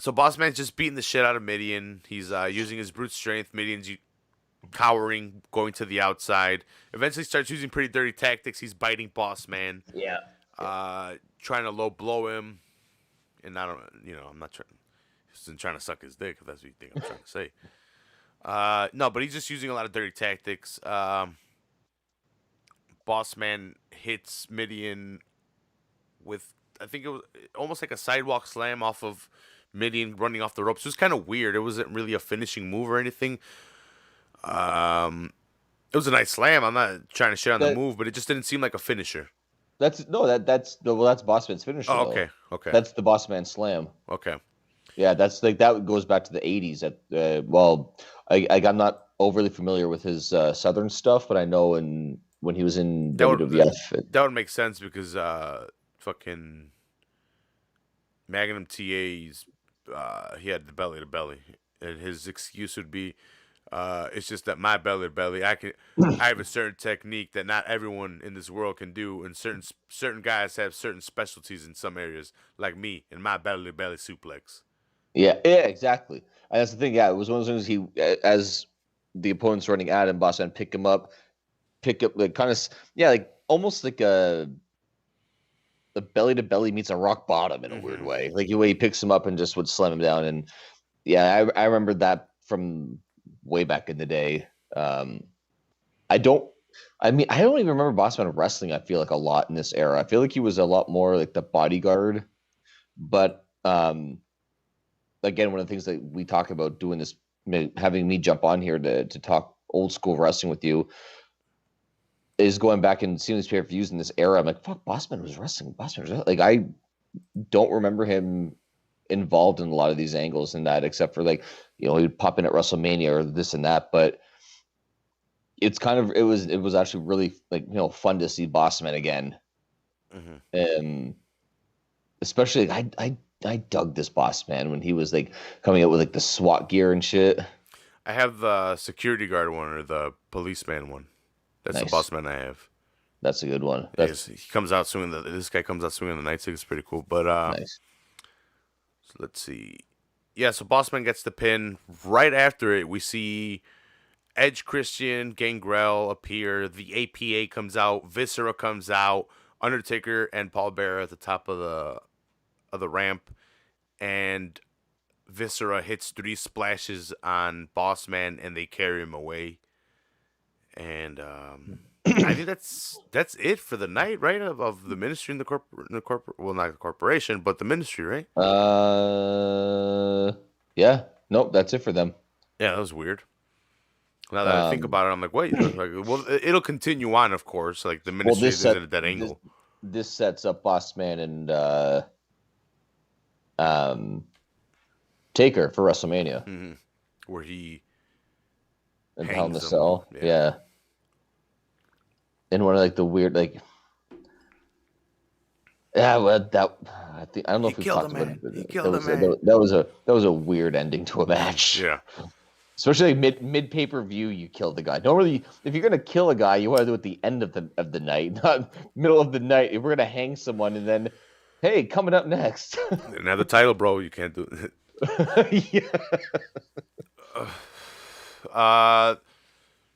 So Boss Man's just beating the shit out of Midian. He's using his brute strength. Midian's cowering, going to the outside. Eventually starts using pretty dirty tactics. He's biting Boss Man. Yeah. Trying to low blow him. And I don't, I'm not trying. He's trying to suck his dick, if that's what you think I'm trying to say. No, but he's just using a lot of dirty tactics. Boss Man hits Midian with, I think it was almost like a sidewalk slam off of Midian running off the ropes. It was kind of weird. It wasn't really a finishing move or anything. It was a nice slam. I'm not trying to shit on the move, but it just didn't seem like a finisher. That's Boss Man's finisher. Oh, okay. That's the Boss Man slam. Okay. Yeah, that's like that goes back to the 80s. I'm not overly familiar with his Southern stuff, but I know when he was in WWF. That would make sense because fucking Magnum TA's he had the belly to belly, and his excuse would be, it's just that my belly to belly, I have a certain technique that not everyone in this world can do, and certain guys have certain specialties in some areas, like me and my belly to belly suplex. Yeah, exactly. And that's the thing. Yeah, it was one of those things. As the opponent's running at him, Boss Man pick up like kind of like almost like the belly to belly meets a rock bottom in a weird way. Like the way he picks him up and just would slam him down. And yeah, I remember that from way back in the day. I don't even remember Boss Man wrestling. I feel like a lot in this era. I feel like he was a lot more like the bodyguard. But again, one of the things that we talk about doing this, having me jump on here to talk old school wrestling with you, is going back and seeing these pay-per-views in this era. I'm like, fuck, Boss Man was wrestling. Like, I don't remember him involved in a lot of these angles and that, except for like, he would pop in at WrestleMania or this and that. But it's kind of, it was actually really like, fun to see Boss Man again. And especially, I dug this Boss Man when he was like coming out with like the SWAT gear and shit. I have the security guard one or the policeman one. That's nice. The Boss Man I have. That's a good one. He comes out swinging this guy comes out swinging the nightstick. It's pretty cool. But nice. So let's see. Yeah, so Boss Man gets the pin. Right after it, we see Edge, Christian, Gangrel appear. The APA comes out. Viscera comes out. Undertaker and Paul Bearer at the top of the ramp, and Viscera hits 3 splashes on Boss Man, and they carry him away. And I think that's it for the night, right? Of the ministry and the corporate, well, not the corporation, but the ministry, right? Yeah. Nope, that's it for them. Yeah, that was weird. Now that I think about it, I'm like, wait, like, well, it'll continue on, of course. Like the ministry isn't at that angle. This sets up Boss Man and Taker for WrestleMania. Mm-hmm. Where he and Hell in the Cell. Yeah. And one of like the weird well, that I don't know if we talked about it. He killed him, man. That was a weird ending to a match. Yeah. Especially like mid pay-per-view, you kill the guy. Normally, if you're gonna kill a guy, you want to do it at the end of the night, not middle of the night. If we're gonna hang someone and then, hey, coming up next. And have the title, bro. You can't do it. Yeah.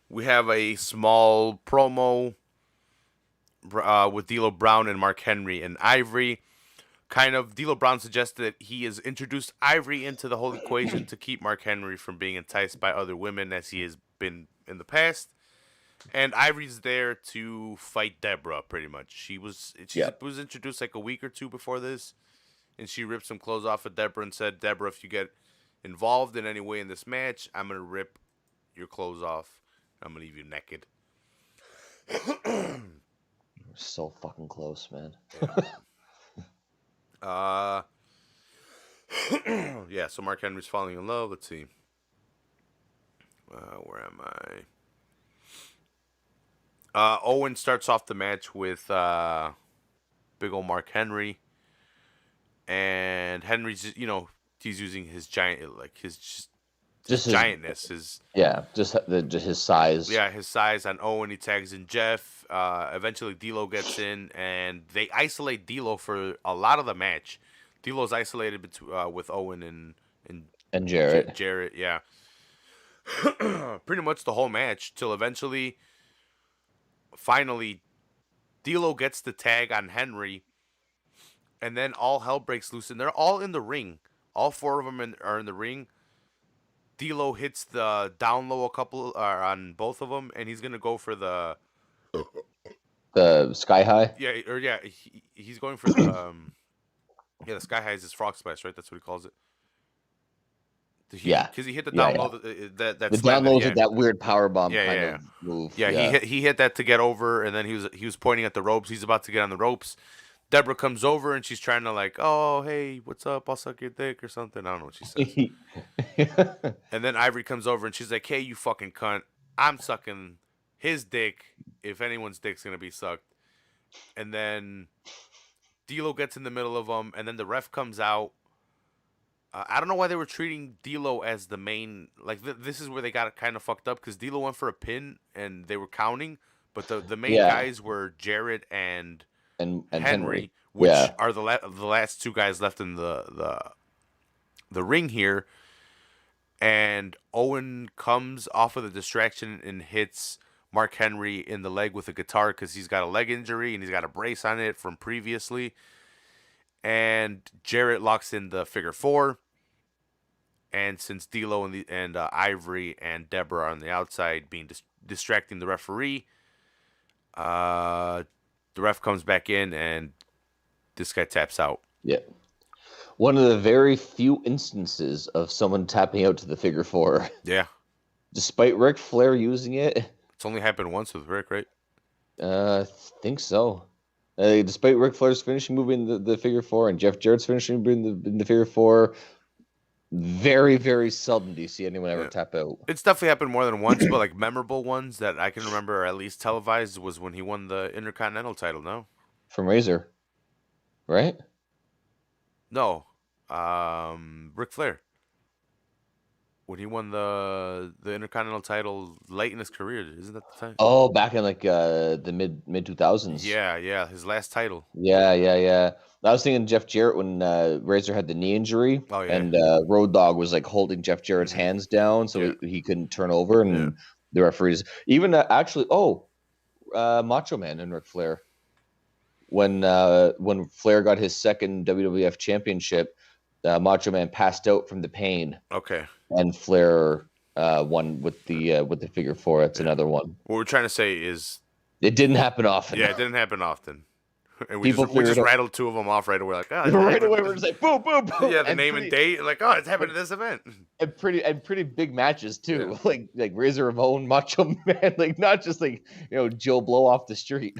We have a small promo with D'Lo Brown and Mark Henry and Ivory. Kind of, D'Lo Brown suggested that he has introduced Ivory into the whole equation to keep Mark Henry from being enticed by other women as he has been in the past. And Ivory's there to fight Deborah, pretty much. She was introduced like a week or two before this, and she ripped some clothes off of Deborah and said, Deborah, if you get involved in any way in this match, I'm going to rip your clothes off. I'm going to leave you naked. So fucking close, man. Yeah, so Mark Henry's falling in love. Let's see. Where am I? Owen starts off the match with big old Mark Henry. And Henry's, he's using his giant, like his giantness. Just his size. Yeah, his size on Owen. He tags in Jeff. Eventually, D'Lo gets in, and they isolate D'Lo for a lot of the match. D'Lo's isolated with Owen and Jarrett. Jarrett, yeah. Pretty much the whole match till eventually, finally, D'Lo gets the tag on Henry, and then all hell breaks loose, and they're all in the ring. All four of them are in the ring. D'Lo hits the down low on both of them, and he's gonna go for the sky high. Yeah, he's going for the the sky high is his frog splash, right? That's what he calls it. Because he hit the down low. That the down low is that weird power bomb kind of move. Yeah, he hit that to get over, and then he was pointing at the ropes. He's about to get on the ropes. Deborah comes over and she's trying to like, oh, hey, what's up? I'll suck your dick or something. I don't know what she says. And then Ivory comes over and she's like, hey, you fucking cunt. I'm sucking his dick if anyone's dick's going to be sucked. And then D'Lo gets in the middle of them, and then the ref comes out. I don't know why they were treating D'Lo as the main. Like, this is where they got it kind of fucked up because D'Lo went for a pin and they were counting, but the main guys were Jarrett and Henry, which are the last two guys left in the ring here. And Owen comes off of the distraction and hits Mark Henry in the leg with a guitar because he's got a leg injury and he's got a brace on it from previously. And Jarrett locks in the figure four. And since D'Lo and Ivory and Deborah are on the outside being distracting the referee, the ref comes back in, and this guy taps out. Yeah. One of the very few instances of someone tapping out to the figure four. Yeah. Despite Ric Flair using it. It's only happened once with Rick, right? I think so. Despite Ric Flair's finishing move in the figure four and Jeff Jarrett's finishing move in the figure four, very, very seldom do you see anyone ever tap out. It's definitely happened more than once, but like memorable ones that I can remember, or at least televised, was when he won the Intercontinental title, no? From Razor, right? No. Ric Flair. When he won the Intercontinental title late in his career, isn't that the time? Oh, back in like the mid 2000s. Yeah, his last title. Yeah. I was thinking Jeff Jarrett when Razor had the knee injury, and Road Dogg was like holding Jeff Jarrett's hands down so he couldn't turn over, and the referees even Macho Man and Ric Flair when Flair got his second WWF championship, Macho Man passed out from the pain. Okay. And Flair one with the figure four. That's another one. What we're trying to say is, It didn't happen often. yeah, it didn't happen often. And People we just figured rattled two of them off right away. Like, oh, right away. We're just like boom, boom, boom. yeah, the name and date. Like, oh, it's happened at this event. And pretty big matches too. Yeah. Like Razor Ramon, Macho Man. Like not just like Joe Blow off the street.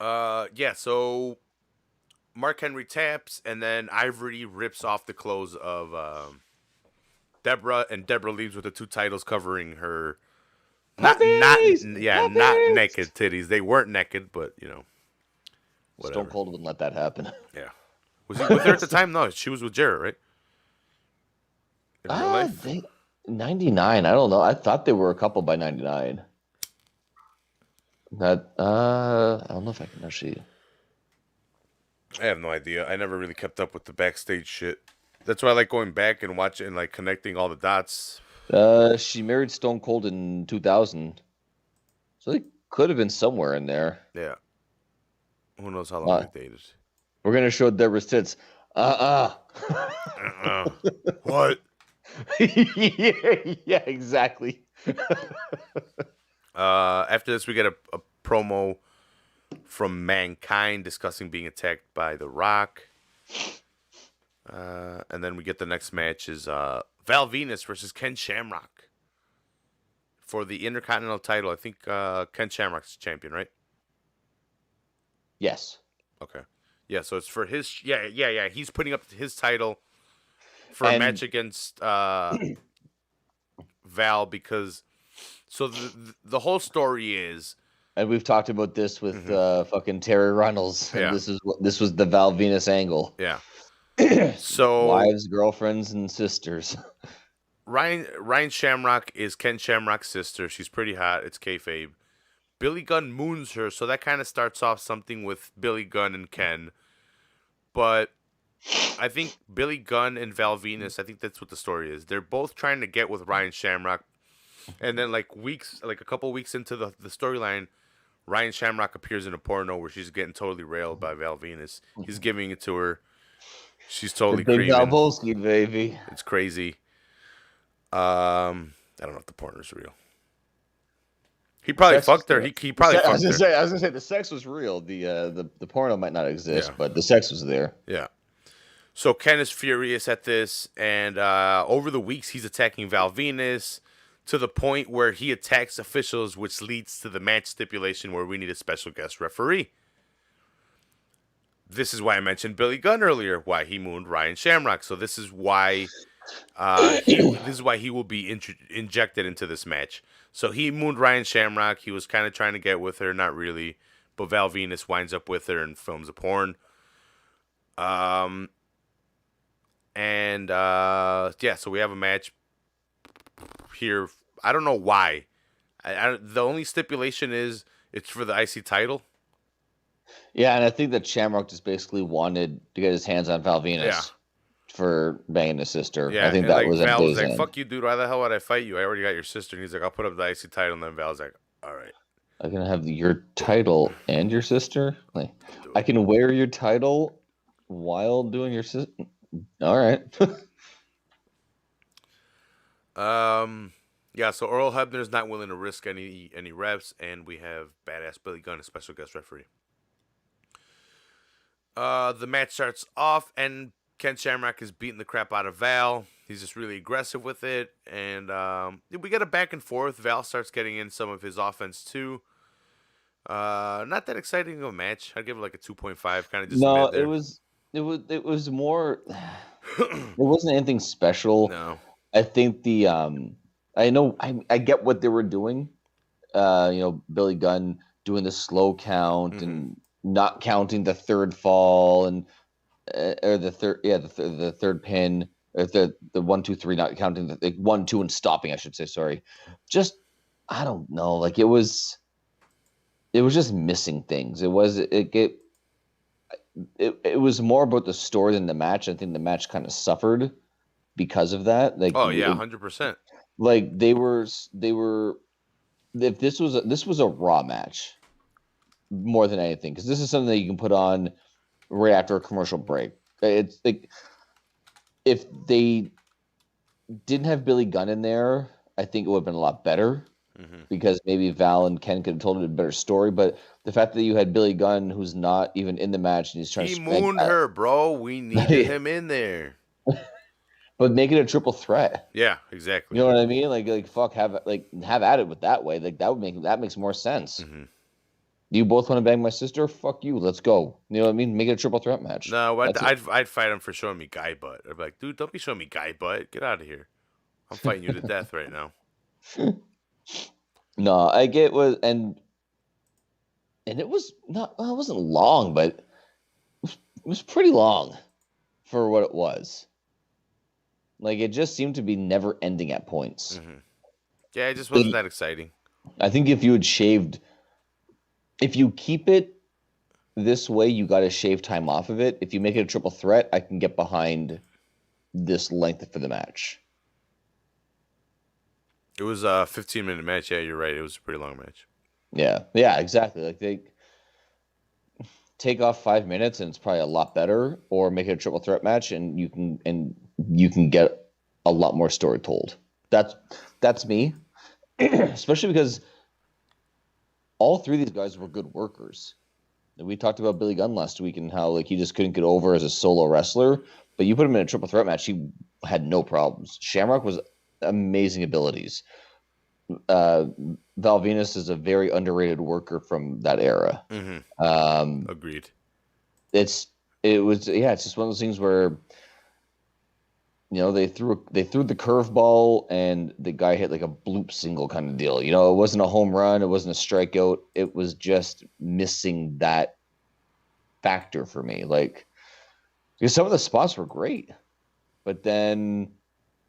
Yeah. So Mark Henry taps, and then Ivory rips off the clothes of Deborah, and Deborah leaves with the 2 titles covering her. Not naked titties. They weren't naked, but whatever. Stone Cold wouldn't let that happen. Yeah. Was he with her at the time? No, she was with Jarrett, right? In real life? 99. I don't know. I thought they were a couple by 99. That I don't know if I can actually. I have no idea. I never really kept up with the backstage shit. That's why I like going back and watching and like connecting all the dots. She married Stone Cold in 2000, so they could have been somewhere in there. Yeah. Who knows how long they dated? We're gonna show Deborah's tits. What? yeah, exactly. After this, we get a promo from Mankind discussing being attacked by The Rock. And then we get the next match is Val Venis versus Ken Shamrock for the Intercontinental title. I think Ken Shamrock's champion, right? Yes. Okay. Yeah, so it's for his... Yeah. He's putting up his title for a match against Val because... So the whole story is... And we've talked about this with fucking Terry Runnels. And this was the Val Venis angle. Yeah. So wives, girlfriends, and sisters. Ryan Shamrock is Ken Shamrock's sister. She's pretty hot. It's kayfabe. Billy Gunn moons her, so that kind of starts off something with Billy Gunn and Ken. But I think Billy Gunn and Val Venis, I think that's what the story is. They're both trying to get with Ryan Shamrock. And then like a couple weeks into the storyline, Ryan Shamrock appears in a porno where she's getting totally railed by Val Venis. He's giving it to her. She's totally Big Valbolski, baby. It's crazy. I don't know if the porno's real. He probably fucked her. He probably fucked her. I was gonna say the sex was real. The porno might not exist, but the sex was there. Yeah. So Ken is furious at this, and over the weeks he's attacking Val Venis to the point where he attacks officials, which leads to the match stipulation where we need a special guest referee. This is why I mentioned Billy Gunn earlier, why he mooned Ryan Shamrock. So this is why he will be injected into this match. So he mooned Ryan Shamrock. He was kind of trying to get with her, not really. But Val Venis winds up with her and films a porn. So we have a match here. I don't know why. The only stipulation is it's for the IC title. Yeah, and I think that Shamrock just basically wanted to get his hands on Val Venis for banging his sister. Yeah, I think that was Val was like, "Fuck you, dude. Why the hell would I fight you? I already got your sister." And he's like, "I'll put up the IC title." And then Val's like, "All right, I'm gonna have your title and your sister. Like, I can wear your title while doing your sister. All right." Yeah. So Earl Hebner's not willing to risk any reps, and we have badass Billy Gunn, a special guest referee. The match starts off, and Ken Shamrock is beating the crap out of Val. He's just really aggressive with it, and we get a back and forth. Val starts getting in some of his offense too. Not that exciting of a match. I'd give it like a 2.5, kind of just. No, it was more. It wasn't anything special. No, I think I get what they were doing. Billy Gunn doing the slow count and not counting the third fall and or the third pin, or the 1, 2, 3, not counting the 1, 2 and stopping, I should say. Sorry, just I don't know. Like it was just missing things. It was more about the story than the match. I think the match kind of suffered because of that. Like 100%. Like they were. If this was a Raw match, more than anything, because this is something that you can put on right after a commercial break. It's like if they didn't have Billy Gunn in there, I think it would have been a lot better Mm-hmm. because maybe Val and Ken could have told it a better story. But the fact that you had Billy Gunn, who's not even in the match, and he's trying He to like, mooned her, bro. We needed him in there. but make it a triple threat. Yeah, You exactly. know what I mean? Like fuck, have at it with that way. Like that makes more sense. Mm-hmm. You both want to bang my sister? Fuck you. Let's go. You know what I mean? Make it a triple threat match. No, That's it. I'd fight him for showing me guy butt. I'd be like, dude, don't be showing me guy butt. Get out of here. I'm fighting you to death right now. No, I get was and it was not. Well, it wasn't long, but it was pretty long for what it was. Like it just seemed to be never ending at points. Mm-hmm. Yeah, it just wasn't Like, that exciting. I think if you had shaved, if you keep it this way, you got to shave time off of it. If you make it a triple threat, I can get behind this length for the match. It was a 15-minute match. Yeah, you're right. It was a pretty long match. Yeah, exactly. Like they take off 5 minutes and it's probably a lot better, or make it a triple threat match and you can get a lot more story told. That's me. Especially because all three of these guys were good workers. We talked about Billy Gunn last week and how like he just couldn't get over as a solo wrestler, but you put him in a triple threat match, he had no problems. Shamrock was amazing abilities. Val Venis is a very underrated worker from that era. Mm-hmm. Agreed. It's just one of those things where they threw the curveball and the guy hit like a bloop single kind of deal. It wasn't a home run, it wasn't a strikeout, it was just missing that factor for me. Like, because some of the spots were great, but then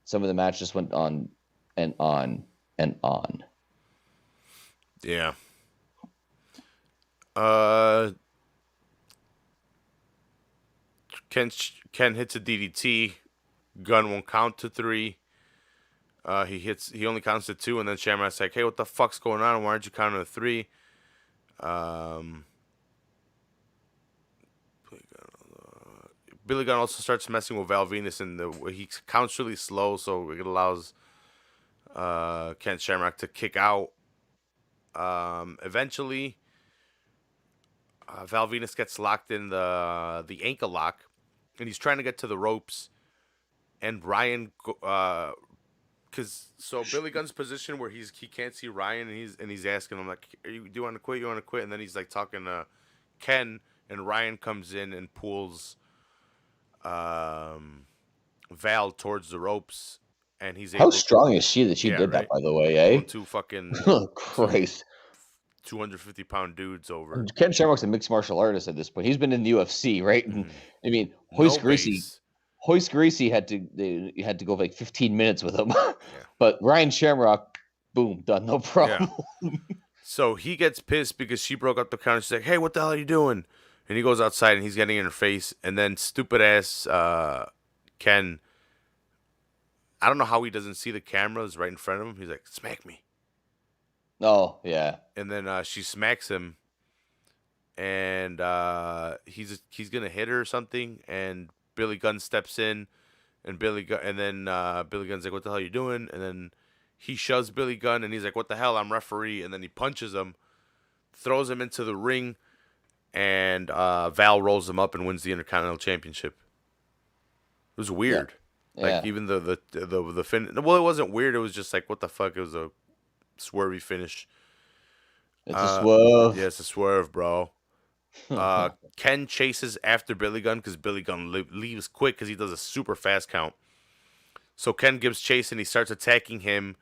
some of the match just went on and on and on. Yeah. Ken hits a DDT. Gunn won't count to 3. He only counts to 2, and then Shamrock's like, "Hey, what the fuck's going on? Why aren't you counting to 3?" Billy Gunn also starts messing with Val Venis, and he counts really slow, so it allows Ken Shamrock to kick out. Eventually, Val Venis gets locked in the ankle lock, and he's trying to get to the ropes. And Ryan, so Billy Gunn's position where he can't see Ryan, and he's asking him like, do you want to quit? You want to quit? And then he's like talking to Ken, and Ryan comes in and pulls Val towards the ropes, and he's able. How strong is she that she did that? By the way, eh? Two fucking Christ. 250-pound dudes over. Ken Shamrock's a mixed martial artist at this point. He's been in the UFC, right? Mm-hmm. I mean, Hoist Gracie had to go like 15 minutes with him. Yeah. But Ryan Shamrock, boom, done, no problem. Yeah. So he gets pissed because she broke up the count. She's like, "Hey, what the hell are you doing?" And he goes outside and he's getting in her face. And then stupid ass Ken, I don't know how he doesn't see the cameras right in front of him. He's like, "Smack me." Oh, yeah. And then she smacks him, and he's gonna hit her or something, and Billy Gunn steps in, and Billy Gunn's like, "What the hell are you doing?" And then he shoves Billy Gunn, and he's like, "What the hell? I'm referee." And then he punches him, throws him into the ring, and Val rolls him up and wins the Intercontinental Championship. It was weird. Yeah. Like even the fin. Well, it wasn't weird. It was just like, what the fuck? It was a swervy finish. It's a swerve. Yeah, it's a swerve, bro. Ken chases after Billy Gunn because Billy Gunn leaves quick because he does a super fast count. So Ken gives chase and he starts attacking him.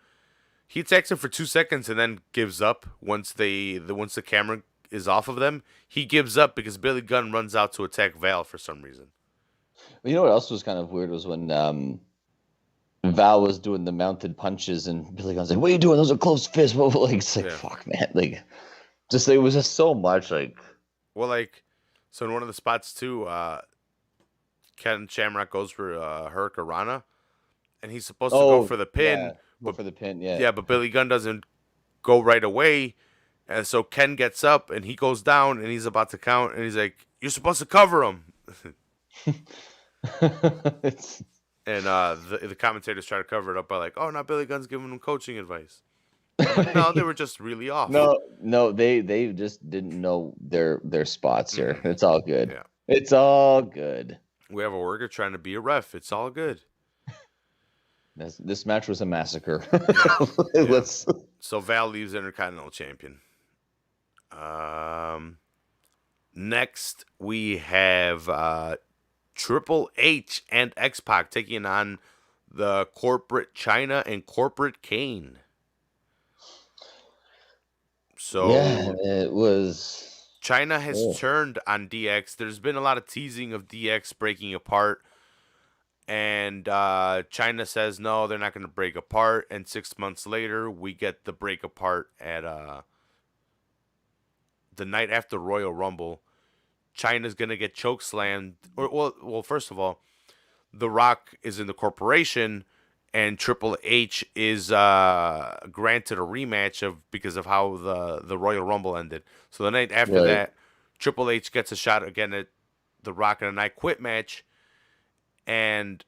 He attacks him for 2 seconds and then gives up once the camera is off of them. He gives up because Billy Gunn runs out to attack Val for some reason. You know what else was kind of weird was when Val was doing the mounted punches and Billy Gunn's like, "What are you doing? Those are closed fists." Like, it's like, fuck, man. Like, it was just so much like. Well, like, so in one of the spots too, Ken Shamrock goes for Hurricanrana, and he's supposed to go for the pin. Yeah. Go for the pin, yeah. Yeah, but Billy Gunn doesn't go right away, and so Ken gets up and he goes down and he's about to count, and he's like, "You're supposed to cover him." And the commentators try to cover it up by like, oh, not Billy Gunn's giving them coaching advice. I'm like, no, they were just really off. No, they just didn't know their spots here. Mhm. It's all good. Yeah. It's all good. We have a worker trying to be a ref. It's all good. This match was a massacre. Yeah. Let's. So Val leaves Intercontinental Champion. Next we have Triple H and X-Pac taking on the corporate Chyna and corporate Kane. So Yeah, it was. Chyna has turned on DX. There's been a lot of teasing of DX breaking apart. And Chyna says, no, they're not going to break apart. And 6 months later, we get the break apart at the night after Royal Rumble. Chyna's going to get choke slammed. Well, first of all, The Rock is in the corporation, and Triple H is granted a rematch because of how the Royal Rumble ended. So the night after that, Triple H gets a shot again at The Rock in a I Quit match. And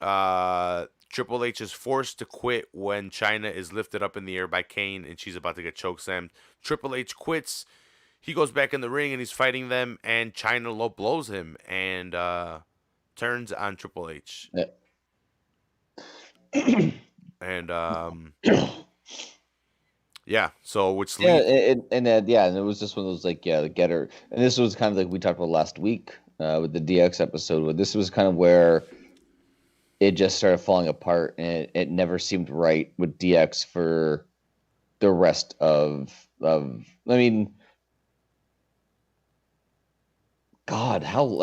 Triple H is forced to quit when Chyna is lifted up in the air by Kane and she's about to get chokeslammed. Triple H quits. He goes back in the ring and he's fighting them, and Chyna low blows him and turns on Triple H. Yeah. And yeah, so which and it was just one of those the getter, and this was kind of like we talked about last week. With the DX episode, where this was kind of where it just started falling apart, and it never seemed right with DX for the rest of. I mean, God, how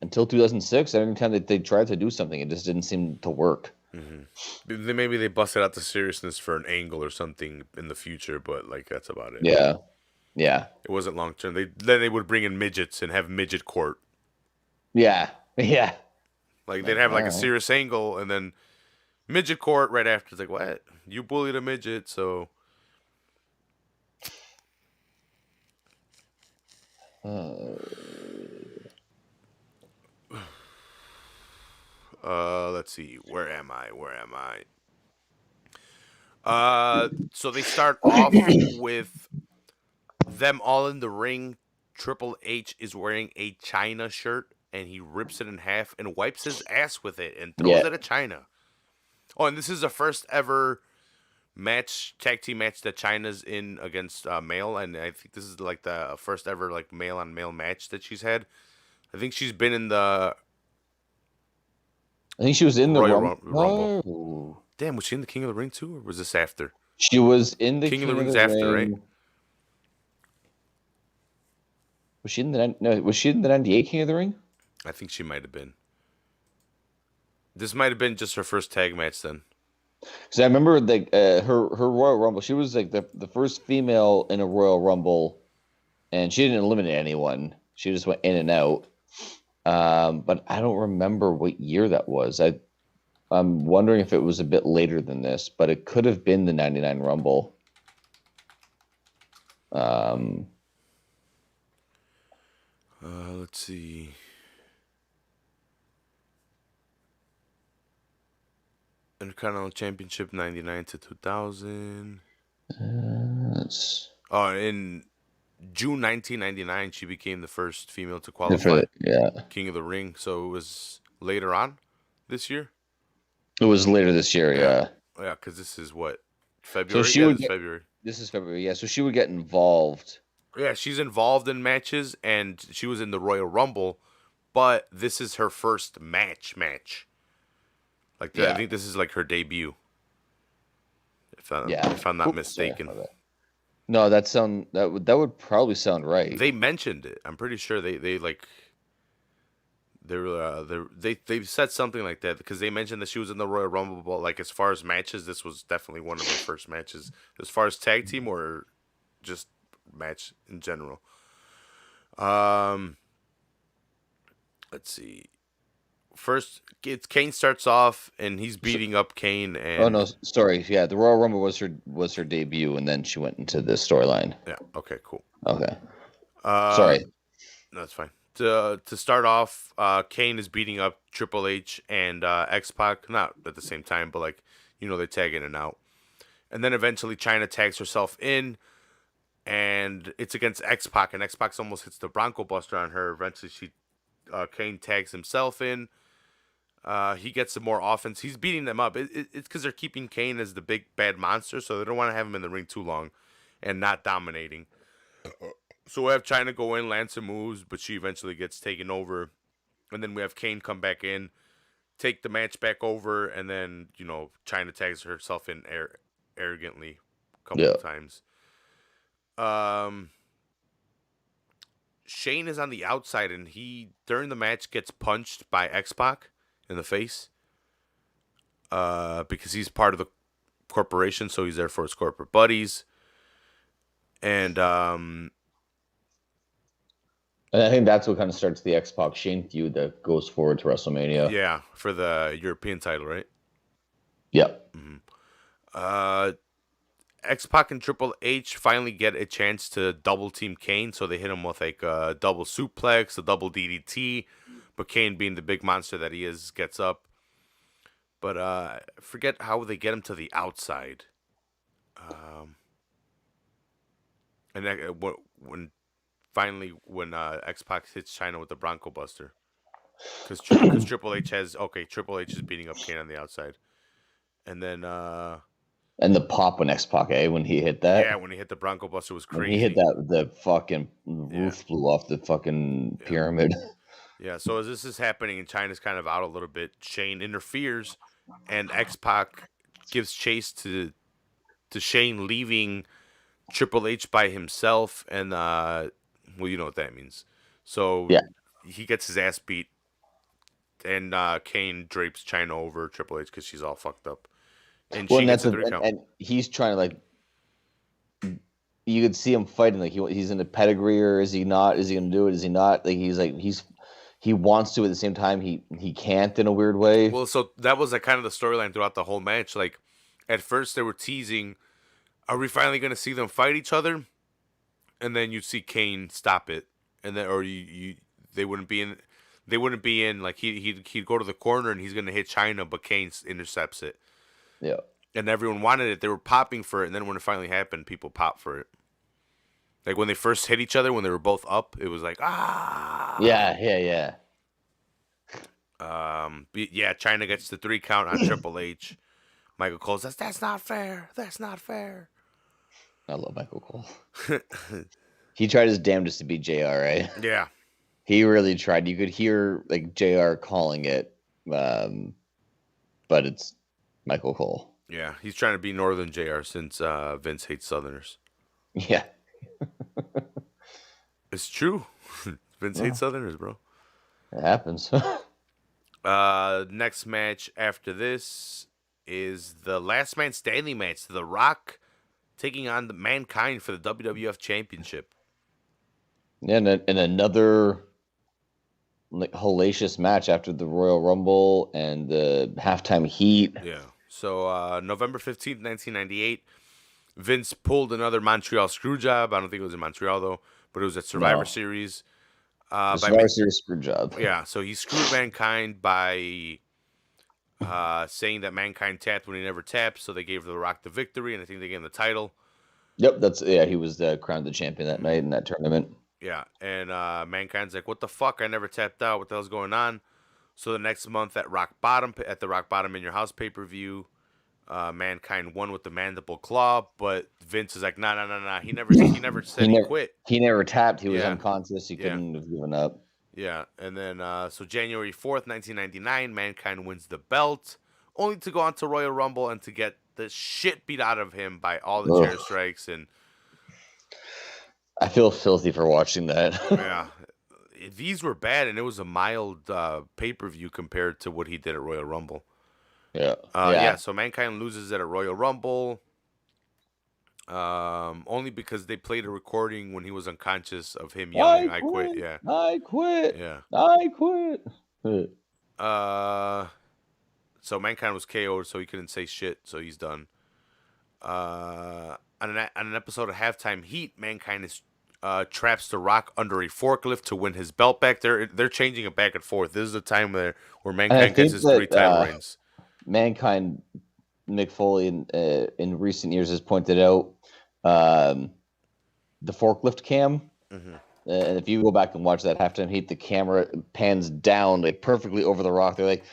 until 2006, every time that they tried to do something, it just didn't seem to work. Mm-hmm. Maybe they busted out the seriousness for an angle or something in the future, but that's about it. Yeah. It wasn't long term. They would bring in midgets and have midget court. Yeah. They'd have a serious angle and then midget court right after. It's like, what? You bullied a midget, so. Let's see. Where am I? So they start off with them all in the ring. Triple H is wearing a Chyna shirt, and he rips it in half and wipes his ass with it and throws it at Chyna. Oh, and this is the first ever tag team match that Chyna's in against male, and I think this is the first ever male on male match that she's had. I think she's been in the. I think she was in Royal the Rumble. Oh. Damn, was she in the King of the Ring too, or was this after? She was in the King of the Ring's after, right? Was she in the 98 King of the Ring? I think she might have been. This might have been just her first tag match then. Because I remember her Royal Rumble. She was the first female in a Royal Rumble, and she didn't eliminate anyone. She just went in and out. But I don't remember what year that was. I'm wondering if it was a bit later than this, but it could have been the 99 Rumble. Let's see. Intercontinental Championship 99 to 2000. In June 1999, she became the first female to qualify King of the Ring. So it was later on this year? It was later this year, yeah. Yeah, because this is what? February? February. This is February, yeah. So she would get involved. Yeah, she's involved in matches, and she was in the Royal Rumble, but this is her first match. I think this is her debut. If I'm not mistaken. No, that would probably sound right. They mentioned it. I'm pretty sure they said something like that because they mentioned that she was in the Royal Rumble. But as far as matches, this was definitely one of her first matches. As far as tag team or just match in general. Let's see. First, Kane starts off and he's beating up Kane. And oh no, sorry. Yeah, the Royal Rumble was her debut, and then she went into the storyline. Yeah. Okay. Cool. Okay. Sorry. No, that's fine. to start off, Kane is beating up Triple H and X-Pac, not at the same time, but like, they tag in and out. And then eventually Chyna tags herself in, and it's against X-Pac, and X-Pac almost hits the Bronco Buster on her. Eventually Kane tags himself in. He gets some more offense. He's beating them up. It's because they're keeping Kane as the big bad monster, so they don't want to have him in the ring too long and not dominating. So we have Chyna go in, land some moves, but she eventually gets taken over. And then we have Kane come back in, take the match back over, and then, Chyna tags herself in arrogantly a couple of times. Shane is on the outside, and he, during the match, gets punched by X-Pac in the face. Because he's part of the corporation, so he's there for his corporate buddies. And I think that's what kind of starts the X-Pac Shane feud that goes forward to WrestleMania. Yeah, for the European title, right? Yep. Mm-hmm. X-Pac and Triple H finally get a chance to double team Kane, so they hit him with like a double suplex, a double DDT, but Kane, being the big monster that he is, gets up. But I forget how they get him to the outside. And when X-Pac hits Chyna with the Bronco Buster, because Triple H is beating up Kane on the outside, and then and the pop when X-Pac, when he hit that. Yeah, when he hit the Bronco Buster was crazy. When he hit that, the fucking roof blew off the fucking pyramid. Yeah, so as this is happening and Chyna's kind of out a little bit, Shane interferes, and X-Pac gives chase to Shane, leaving Triple H by himself, and well, you know what that means. So he gets his ass beat, and Kane drapes Chyna over Triple H because she's all fucked up, and she gets a 3 count. And he's trying to, like, you could see him fighting, like he's in a pedigree, or is he not? Is he gonna do it? Is he not? Like he wants to, at the same time he can't, in a weird way. Well, so that was like kind of the storyline throughout the whole match. Like, at first they were teasing, are we finally going to see them fight each other? And then you'd see Kane stop it, and then they wouldn't be in. Like he'd go to the corner and he's going to hit Chyna, but Kane intercepts it. Yeah. And everyone wanted it. They were popping for it, and then when it finally happened, people popped for it. Like when they first hit each other, when they were both up, it was like, ah. Yeah. Chyna gets the 3 count on Triple H. Michael Cole says, that's not fair. That's not fair. I love Michael Cole. He tried his damnedest to beat JR, right? Yeah. He really tried. You could hear, like, JR calling it, but it's Michael Cole. Yeah, he's trying to be Northern JR since Vince hates Southerners. Yeah. It's true. Vince hates Southerners, bro. It happens. Next match after this is the last man standing match. The Rock taking on the Mankind for the WWF Championship. Yeah, and another, like, hellacious match after the Royal Rumble and the halftime heat. Yeah. So November 15th, 1998, Vince pulled another Montreal screw job. I don't think it was in Montreal, though, but it was at Survivor Series. Survivor Series screw job. Yeah, so he screwed Mankind by saying that Mankind tapped when he never tapped, so they gave The Rock the victory, and I think they gave him the title. Yep, he was crowned the champion that night in that tournament. Yeah, and Mankind's like, what the fuck? I never tapped out. What the hell's going on? So the next month at the Rock Bottom in Your House pay-per-view, Mankind won with the mandible claw, but Vince is like, nah. He never said he quit. He never tapped. He was unconscious. He couldn't have given up. Yeah, and then so January 4th, 1999, Mankind wins the belt, only to go on to Royal Rumble and to get the shit beat out of him by all the chair strikes. And I feel filthy for watching that. Yeah. These were bad, and it was a mild pay-per-view compared to what he did at Royal Rumble. Yeah. So Mankind loses at a Royal Rumble, only because they played a recording when he was unconscious of him yelling, I quit. Yeah. I quit. Yeah. I quit. So Mankind was KO'd, so he couldn't say shit, so he's done. On an episode of Halftime Heat, Mankind is traps The Rock under a forklift to win his belt back. They're changing it back and forth. This is the time where And I Mankind gets think his three that title reigns. Mankind, Mick Foley, in recent years has pointed out the forklift cam. Mm-hmm. And if you go back and watch that halftime heat, the camera pans down like perfectly over The Rock. They're like,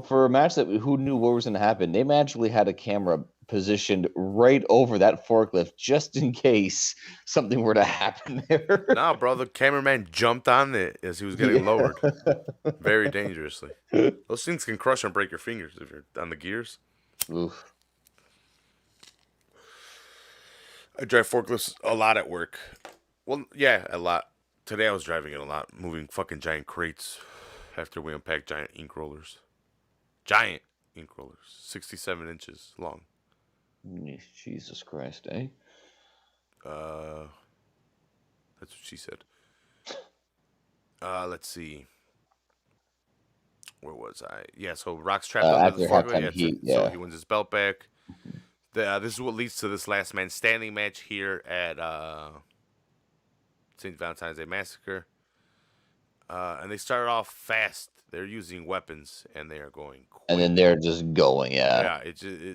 for a match that who knew what was going to happen, they magically had a camera positioned right over that forklift just in case something were to happen there. No, bro, the cameraman jumped on it as he was getting lowered, very dangerously. Those things can crush and break your fingers if you're on the gears. Oof. I drive forklifts a lot at work. Well, yeah, a lot. Today I was driving it a lot, moving fucking giant crates after we unpacked giant ink rollers. Giant ink rollers, 67 inches long. Jesus Christ, eh? That's what she said. Let's see. Where was I? Yeah, so Rock's trapped under the After forklift. halftime heat, So yeah. he wins his belt back. This is what leads to this last man standing match here at St. Valentine's Day Massacre. And they started off fast. They're using weapons, and they are going quick. And then they're just going, yeah. Yeah,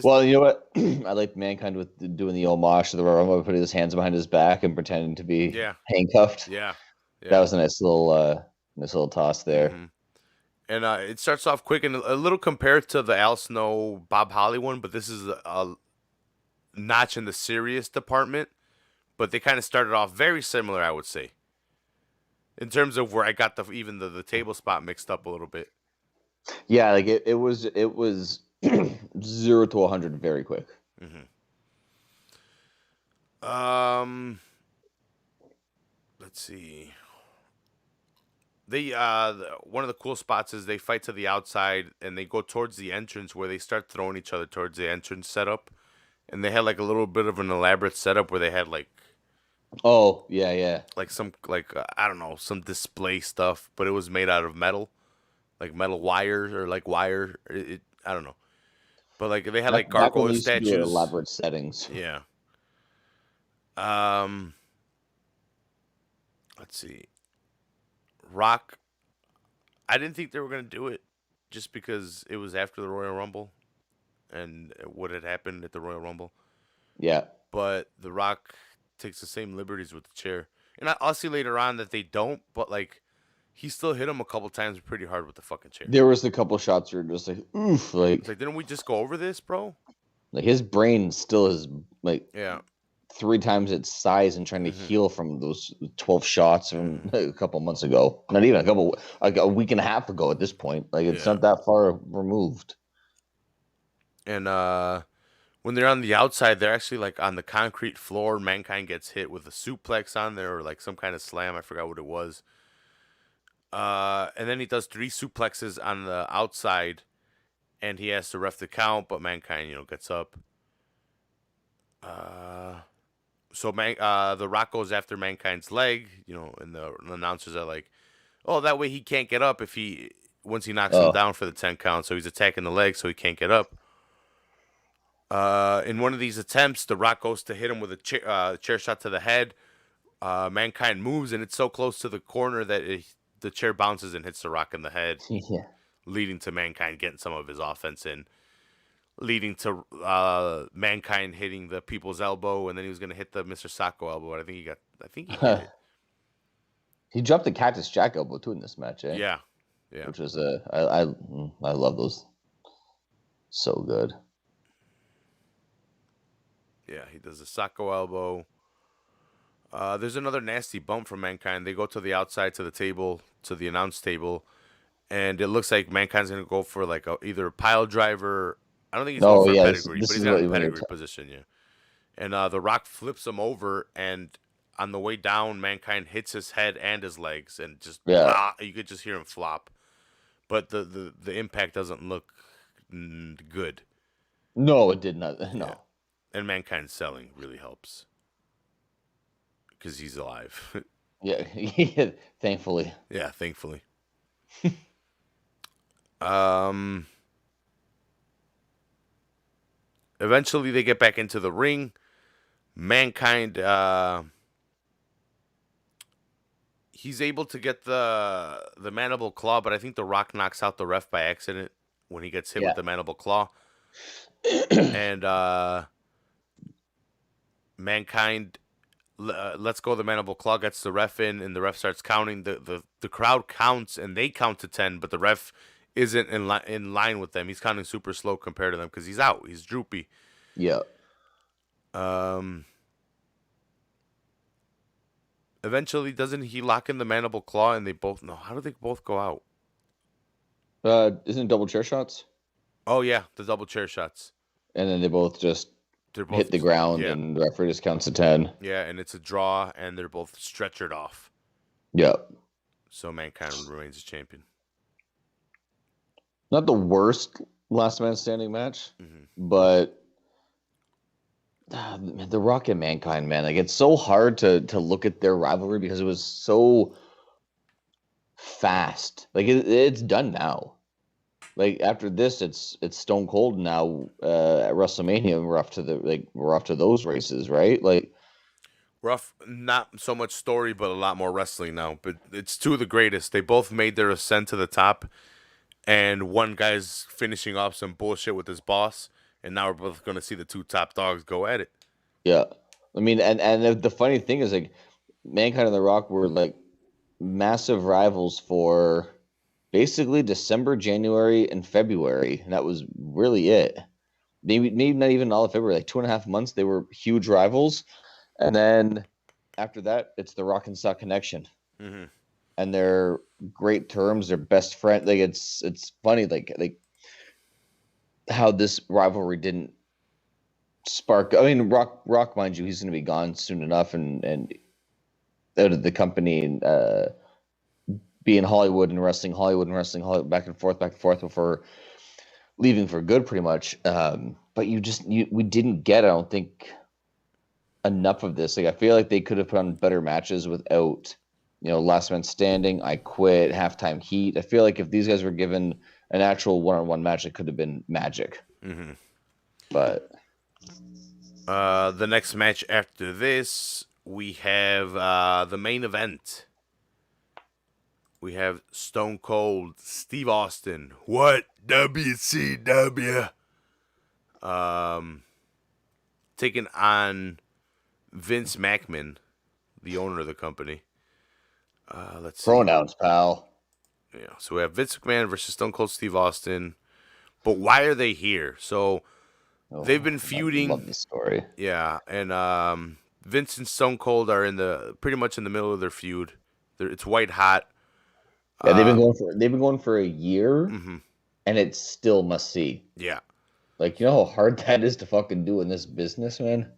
well, you know what? I like Mankind with doing the homage to the Royal Rumble, putting his hands behind his back and pretending to be handcuffed. Yeah. That was a nice little toss there. Mm-hmm. And it starts off quick and a little compared to the Al Snow Bob Holly one, but this is a notch in the serious department. But they kind of started off very similar, I would say, in terms of where I got the table spot mixed up a little bit. Yeah, like it was 0 to 100 very quick. Mm-hmm. Let's see. They one of the cool spots is they fight to the outside and they go towards the entrance where they start throwing each other towards the entrance setup, and they had like a little bit of an elaborate setup where they had like like some I don't know, some display stuff, but it was made out of metal, like metal wires or like wire. I don't know, but like they had like gargoyle statues, elaborate settings. Yeah. Let's see. Rock, I didn't think they were going to do it just because it was after the Royal Rumble and what had happened at the Royal Rumble. Yeah. But The Rock takes the same liberties with the chair. And I'll see later on that they don't, but like he still hit him a couple times pretty hard with the fucking chair. There was a couple shots where just like, oof, like. It's like, didn't we just go over this, bro? Like his brain still is like 3 times its size and trying to heal from those 12 shots from a couple months ago. Not even a week and a half ago at this point. Like it's not that far removed. And when they're on the outside, they're actually like on the concrete floor. Mankind gets hit with a suplex on there or like some kind of slam. I forgot what it was. And then he does 3 suplexes on the outside, and he has to ref the count, but Mankind, gets up. So the Rock goes after Mankind's leg, and the announcers are like, "Oh, that way he can't get up once he knocks him down for the 10 count." So he's attacking the leg, so he can't get up. In one of these attempts, the Rock goes to hit him with a chair shot to the head. Mankind moves, and it's so close to the corner that the chair bounces and hits the Rock in the head, leading to Mankind getting some of his offense in. Leading to Mankind hitting the People's Elbow, and then he was gonna hit the Mr. Sacco elbow. I think he hit it. He dropped the Cactus Jack elbow too in this match, eh? Yeah. Which was I love those. So good. Yeah, he does the Sacco elbow. There's another nasty bump from Mankind. They go to the outside to the table, to the announce table, and it looks like Mankind's gonna go for like either a pile driver. I don't think he's going for a pedigree, but he's got a pedigree position, And the Rock flips him over, and on the way down, Mankind hits his head and his legs, and just you could just hear him flop. But the impact doesn't look good. No, it did not. No. Yeah. And Mankind's selling really helps because he's alive. Yeah, thankfully. Yeah, thankfully. Eventually, they get back into the ring. Mankind he's able to get the mandible claw, but I think The Rock knocks out the ref by accident when he gets hit with the mandible claw. And Mankind lets go of the mandible claw, gets the ref in, and the ref starts counting. The crowd counts, and they count to 10, but the ref isn't in line with them. He's counting super slow compared to them because he's out. He's droopy. Yeah. Eventually, doesn't he lock in the mandible claw, and they both... No, how do they both go out? Isn't it double chair shots? Oh, yeah, the double chair shots. And then they both just hit the ground, and the referee just counts to 10. Yeah, and it's a draw, and they're both stretchered off. Yeah. So Mankind remains champion. Not the worst last man standing match, but the Rock and Mankind, man, like it's so hard to look at their rivalry because it was so fast. Like it's done now. Like after this, it's Stone Cold now at WrestleMania. And we're off to those races, right? Like rough, not so much story, but a lot more wrestling now. But it's two of the greatest. They both made their ascent to the top, and one guy's finishing off some bullshit with his boss, and now we're both going to see the two top dogs go at it. Yeah, I mean, and the funny thing is, like, Mankind and The Rock were like massive rivals for basically December, January, and February, and that was really it. Maybe not even all of February, like 2.5 months. They were huge rivals, and then after that, it's the Rock and Sock connection, and they're great terms. They're best friend. Like it's funny, like how this rivalry didn't spark. I mean, Rock, mind you, he's going to be gone soon enough, and out of the company, and be in Hollywood and wrestling Hollywood, back and forth before leaving for good, pretty much. But we didn't get, I don't think, enough of this. Like I feel like they could have put on better matches without, last man standing, I quit, halftime heat. I feel like if these guys were given an actual one-on-one match, it could have been magic. But the next match after this, we have the main event. We have Stone Cold Steve Austin. What? WCW. Taking on Vince McMahon, the owner of the company. Let's see. Pronouns, pal. Yeah, so we have Vince McMahon versus Stone Cold Steve Austin. But why are they here? So they've been feuding. I love this story. Yeah, and Vince and Stone Cold are pretty much in the middle of their feud. It's white hot. Yeah, they've been going for a year, and it's still must see. Yeah, like you know how hard that is to fucking do in this business, man.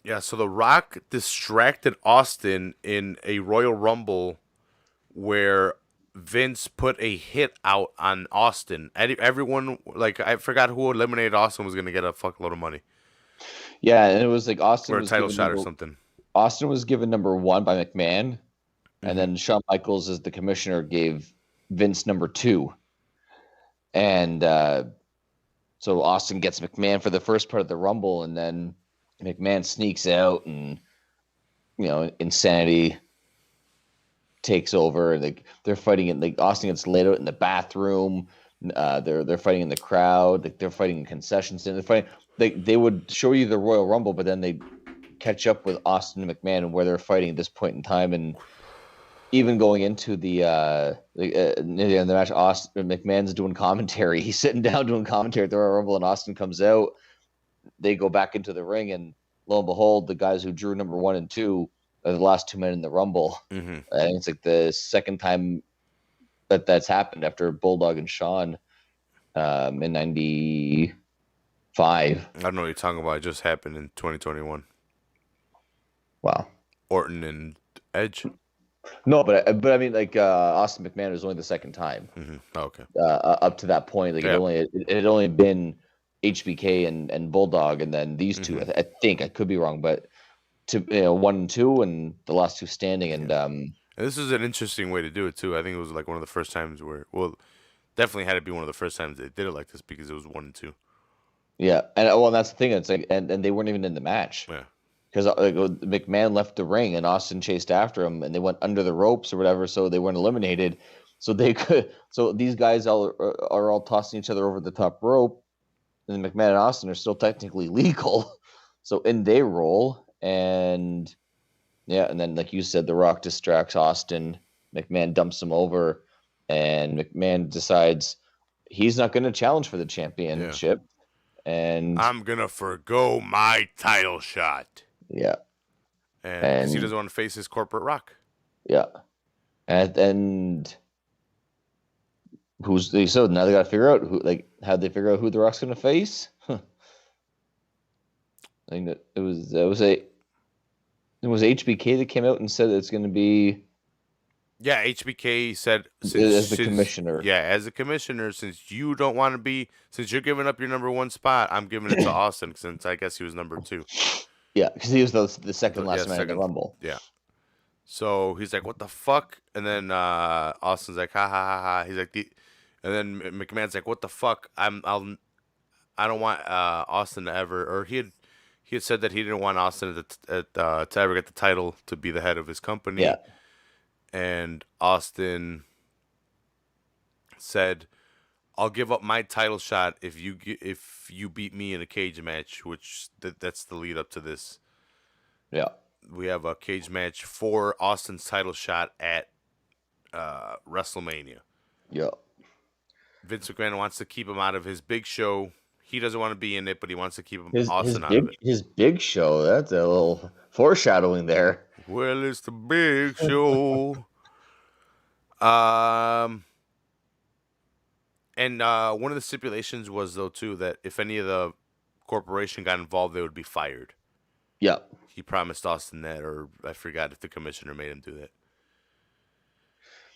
Yeah, so The Rock distracted Austin in a Royal Rumble where Vince put a hit out on Austin. Everyone, like, I forgot who eliminated Austin was going to get a fuckload of money. Yeah, and it was like Austin or a was title shot or something. Austin was given number 1 by McMahon, and then Shawn Michaels, as the commissioner, gave Vince number 2. And so Austin gets McMahon for the first part of the Rumble, and then McMahon sneaks out, and insanity takes over. Like they're fighting in, like Austin gets laid out in the bathroom. They're fighting in the crowd. Like they're fighting in concession stand. They're fighting. They would show you the Royal Rumble, but then they catch up with Austin and McMahon and where they're fighting at this point in time. And even going into the match, Austin McMahon's doing commentary. He's sitting down doing commentary at the Royal Rumble, and Austin comes out. They go back into the ring, and lo and behold, the guys who drew number 1 and 2 are the last 2 men in the Rumble. I think it's like the second time that's happened after Bulldog and Shawn in '95. I don't know what you're talking about. It just happened in 2021. Wow. Orton and Edge? No, but I mean, like Austin McMahon was only the second time. Okay. Up to that point, like it had only been HBK and Bulldog, and then these two. I think I could be wrong, but 1 and 2, and the last 2 standing. And this is an interesting way to do it too. I think it was like one of the first times definitely had to be one of the first times they did it like this because it was 1 and 2. Yeah, and that's the thing. It's like, and they weren't even in the match. Yeah. because McMahon left the ring and Austin chased after him, and they went under the ropes or whatever, so they weren't eliminated. So they could. So these guys are all tossing each other over the top rope, and McMahon and Austin are still technically legal. So in they roll, and yeah, and then like you said, The Rock distracts Austin. McMahon dumps him over, and McMahon decides he's not going to challenge for the championship. And I'm gonna forgo my title shot. yeah, And because he doesn't want to face his corporate Rock. Yeah, and so now they got to figure out how'd they figure out who The Rock's going to face? I think that it was HBK that came out and said it's going to be. Yeah, HBK said as the commissioner. Yeah, as a commissioner, since you don't want to be, since you're giving up your number 1 spot, I'm giving it to Austin since I guess he was number 2. Yeah, because he was the second last man in the Rumble. Yeah. So he's like, "What the fuck?" And then Austin's like, "Ha ha ha ha." He's like, and then McMahon's like, "What the fuck? I don't want Austin to ever." Or he had said that he didn't want Austin to ever get the title to be the head of his company. Yeah. And Austin said, "I'll give up my title shot if you beat me in a cage match," which that's the lead up to this. Yeah. We have a cage match for Austin's title shot at WrestleMania. Yeah. Vince McMahon wants to keep him out of his big show. He doesn't want to be in it, but he wants to keep Austin out of it. His big show. That's a little foreshadowing there. Well, it's the big show. And one of the stipulations was, though, too, that if any of the corporation got involved, they would be fired. Yeah. He promised Austin that, or I forgot if the commissioner made him do that.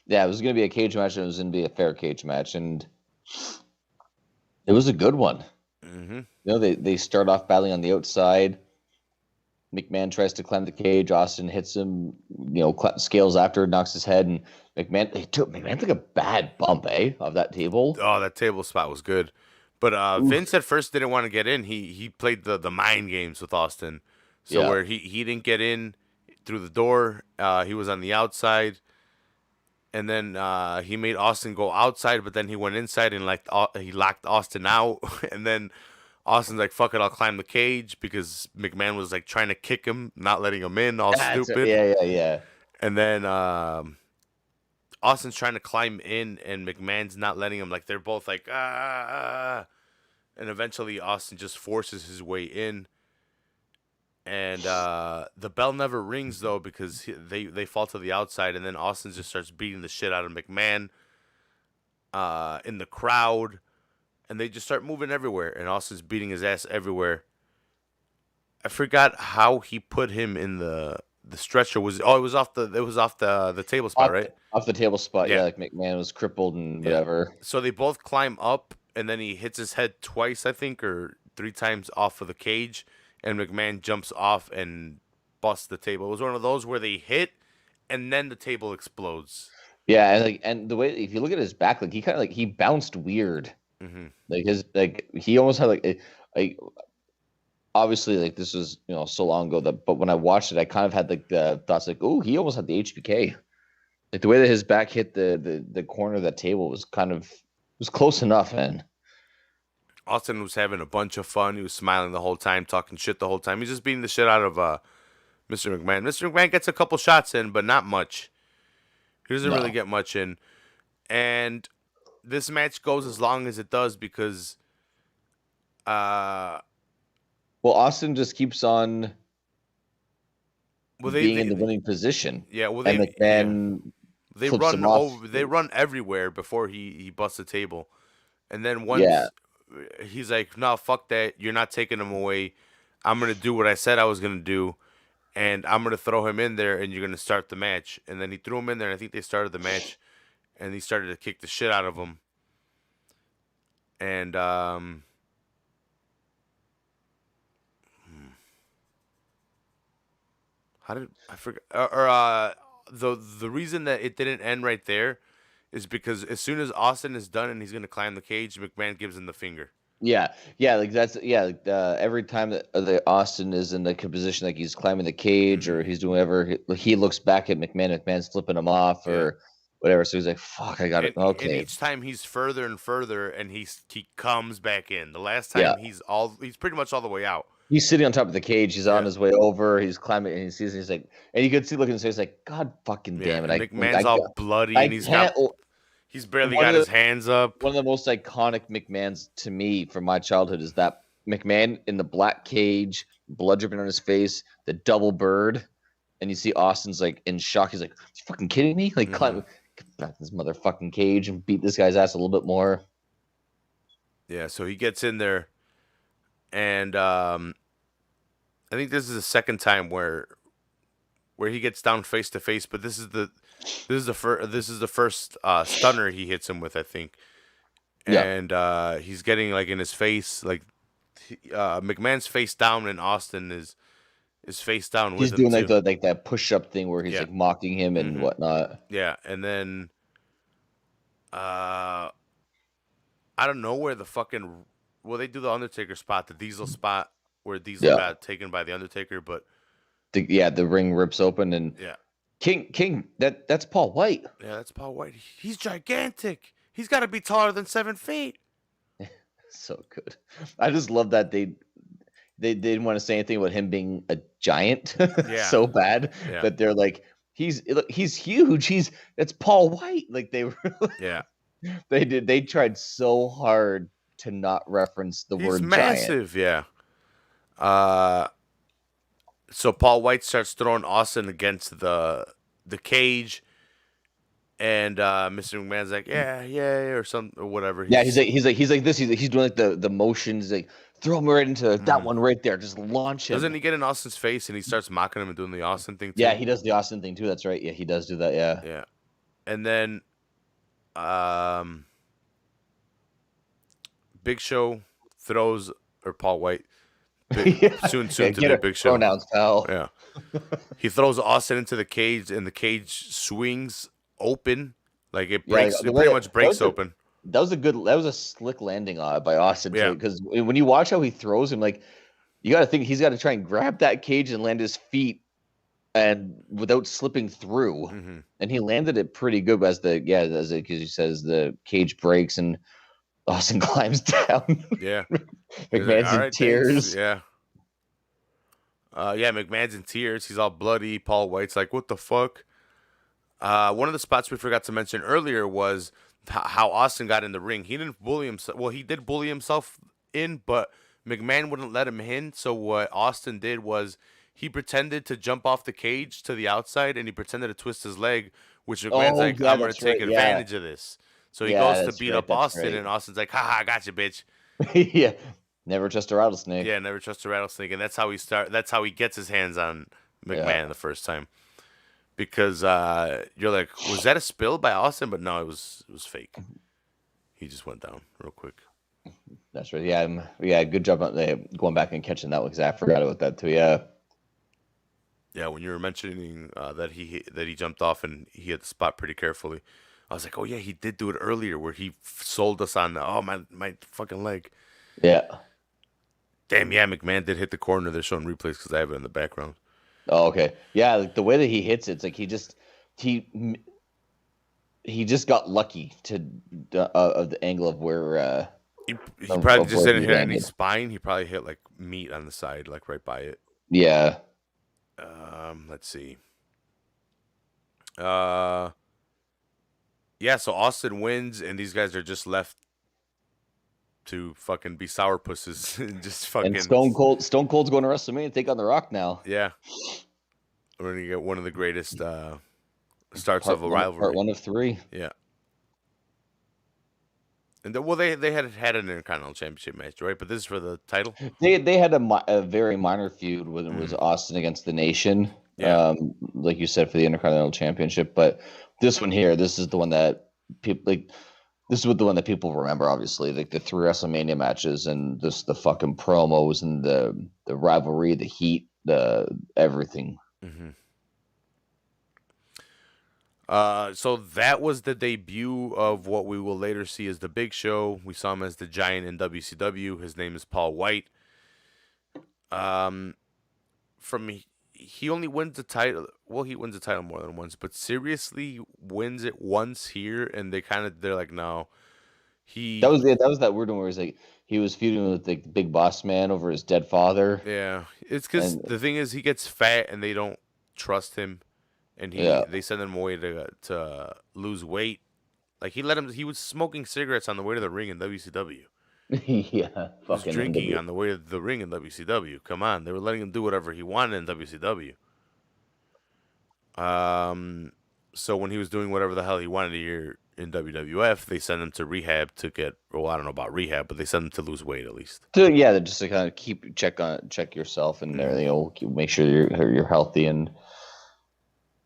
Yeah, it was going to be a cage match, and it was going to be a fair cage match, and it was a good one. Mm-hmm. They start off battling on the outside. McMahon tries to climb the cage. Austin hits him, scales after, knocks his head, and McMahon took a bad bump, of that table. Oh, that table spot was good. But Vince at first didn't want to get in. He played the mind games with Austin. So where he didn't get in through the door, he was on the outside. And then he made Austin go outside, but then he went inside and he locked Austin out. And then Austin's like, "Fuck it, I'll climb the cage," because McMahon was like trying to kick him, not letting him in, all stupid. Yeah. And then Austin's trying to climb in, and McMahon's not letting him. Like they're both like ah. And eventually Austin just forces his way in. And the bell never rings, though, because they fall to the outside, and then Austin just starts beating the shit out of McMahon in the crowd, and they just start moving everywhere, and Austin's beating his ass everywhere. I forgot how he put him in the stretcher. It was off the table spot, right? Off the table spot, yeah. Like McMahon was crippled and whatever. So they both climb up, and then he hits his head twice, I think, or 3 times off of the cage. And McMahon jumps off and busts the table. It was one of those where they hit, and then the table explodes. Yeah, and the way, if you look at his back, he kind of he bounced weird. Mm-hmm. He almost had obviously this was so long ago but when I watched it, I kind of had the thoughts oh, he almost had the HBK. Like the way that his back hit the corner of that table was close enough, man. Austin was having a bunch of fun. He was smiling the whole time, talking shit the whole time. He's just beating the shit out of Mr. McMahon. Mr. McMahon gets a couple shots in, but not much. He doesn't really get much in. And this match goes as long as it does because Austin just keeps on being in the winning position. Yeah, well, and McMahon they run over. They run everywhere before he busts the table. And then once he's like, "No, fuck that. You're not taking him away. I'm going to do what I said I was going to do, and I'm going to throw him in there, and you're going to start the match." And then he threw him in there, and I think they started the match, and he started to kick the shit out of him. And how did I forget? The reason that it didn't end right there is because as soon as Austin is done and he's going to climb the cage, McMahon gives him the finger. Like that's Like every time that the Austin is in like a position like he's climbing the cage or he's doing whatever, he looks back at McMahon. McMahon's flipping him off Yeah. or whatever. So he's like, "Fuck, I got it." And Okay, each time he's further and further, and he comes back in. The last yeah. time he's pretty much all the way out. He's sitting on top of the cage. He's on Yeah. his way over. He's climbing, and he sees. He's like, and you could see looking at his face like, "God fucking Yeah, damn it!" and McMahon's all bloody, and he's barely got his hands up. One of the most iconic McMahons to me from my childhood is that McMahon in the black cage, blood dripping on his face, the double bird, and you see Austin's like in shock. He's like, "You fucking kidding me?" Like, climb back in this motherfucking cage and beat this guy's ass a little bit more. Yeah, so he gets in there, and I think this is the second time where he gets down face to face. But this is the first stunner he hits him with, I think. And he's getting like in his face, like McMahon's face down, and Austin is face down with him. He's doing like that push up thing where he's like mocking him and whatnot. Yeah, and then I don't know where the fucking they do the Undertaker spot, the Diesel spot where Diesel got taken by the Undertaker, but the ring rips open and King that's Paul White. Yeah, that's Paul White. He's gigantic. He's got to be taller than 7 feet. So good. I just love that they didn't want to say anything about him being a giant so bad that they're like he's huge. That's Paul White. Like they were they tried so hard to not reference the word massive, giant. So Paul White starts throwing Austin against the cage, and Mr. McMahon's like, yeah, or something or whatever. He's like this. He's doing like the motions, like throw him right into that one right there. Just launch him. Doesn't he get in Austin's face and he starts mocking him and doing the Austin thing too? Yeah, he does the Austin thing too. That's right. Yeah, he does do that. Yeah. Yeah, and then Big Show throws, or Paul White, soon to be Big Show. Pronouns, pal. Yeah, he throws Austin into the cage, and the cage swings open, like it breaks. It pretty much breaks open. That was a slick landing by Austin too. Because when you watch how he throws him, like you got to think he's got to try and grab that cage and land his feet, and without slipping through. And he landed it pretty good. Because he says the cage breaks and Austin climbs down. Yeah. McMahon's in tears. Thanks. Yeah. McMahon's in tears. He's all bloody. Paul White's like, what the fuck? One of the spots we forgot to mention earlier was how Austin got in the ring. He didn't bully himself. Well, he did bully himself in, but McMahon wouldn't let him in. So what Austin did was he pretended to jump off the cage to the outside, and he pretended to twist his leg, which McMahon's like, I'm going to take advantage of this. So he goes to beat up Austin, and Austin's like, "Ha, I got you, bitch." Yeah, never trust a rattlesnake. Yeah, never trust a rattlesnake, and that's how he gets his hands on McMahon the first time. Because you're like, was that a spill by Austin? But no, it was fake. He just went down real quick. That's right. Yeah. Good job on going back and catching that one because I forgot about that too. Yeah. Yeah, when you were mentioning that he jumped off and he hit the spot pretty carefully. I was like, oh, yeah, he did do it earlier where he sold us on my fucking leg. Yeah. Damn, yeah, McMahon did hit the corner. They're showing replays because I have it in the background. Oh, okay. Yeah, like the way that he hits it's like he just got lucky to of the angle of where he probably just didn't hit any spine. He probably hit like meat on the side, like right by it. Yeah. Let's see. Yeah, so Austin wins, and these guys are just left to fucking be sourpusses and just fucking. And Stone Cold's going to WrestleMania and take on The Rock now. Yeah, we're gonna get one of the greatest starts of a rivalry. Part 1 of 3. Yeah, and they had an Intercontinental Championship match, right? But this is for the title. They had a very minor feud when it was Austin against the Nation. Yeah. Like you said, for the Intercontinental Championship, but this one here, this is the one that people like. This is the one that people remember, obviously, like the 3 WrestleMania matches and just the fucking promos and the rivalry, the heat, the everything. So that was the debut of what we will later see as the Big Show. We saw him as the Giant in WCW. His name is Paul White. Um, from he only wins the title. Well, he wins the title more than once, but seriously wins it once here, and they're like, no, That he was that weird one where he's like he was feuding with the big boss man over his dead father. yeah. It's because And the thing is he gets fat and they don't trust him, and yeah. they send him away to lose weight. Like he was smoking cigarettes on the way to the ring in WCW. Yeah, He was fucking drinking NW. on the way to the ring in WCW. Come on, they were letting him do whatever he wanted in WCW. So when he was doing whatever the hell he wanted here in WWF, they sent him to rehab to get. Well, I don't know about rehab, but they sent him to lose weight at least. So yeah, just to kind of check yourself and make sure you're healthy and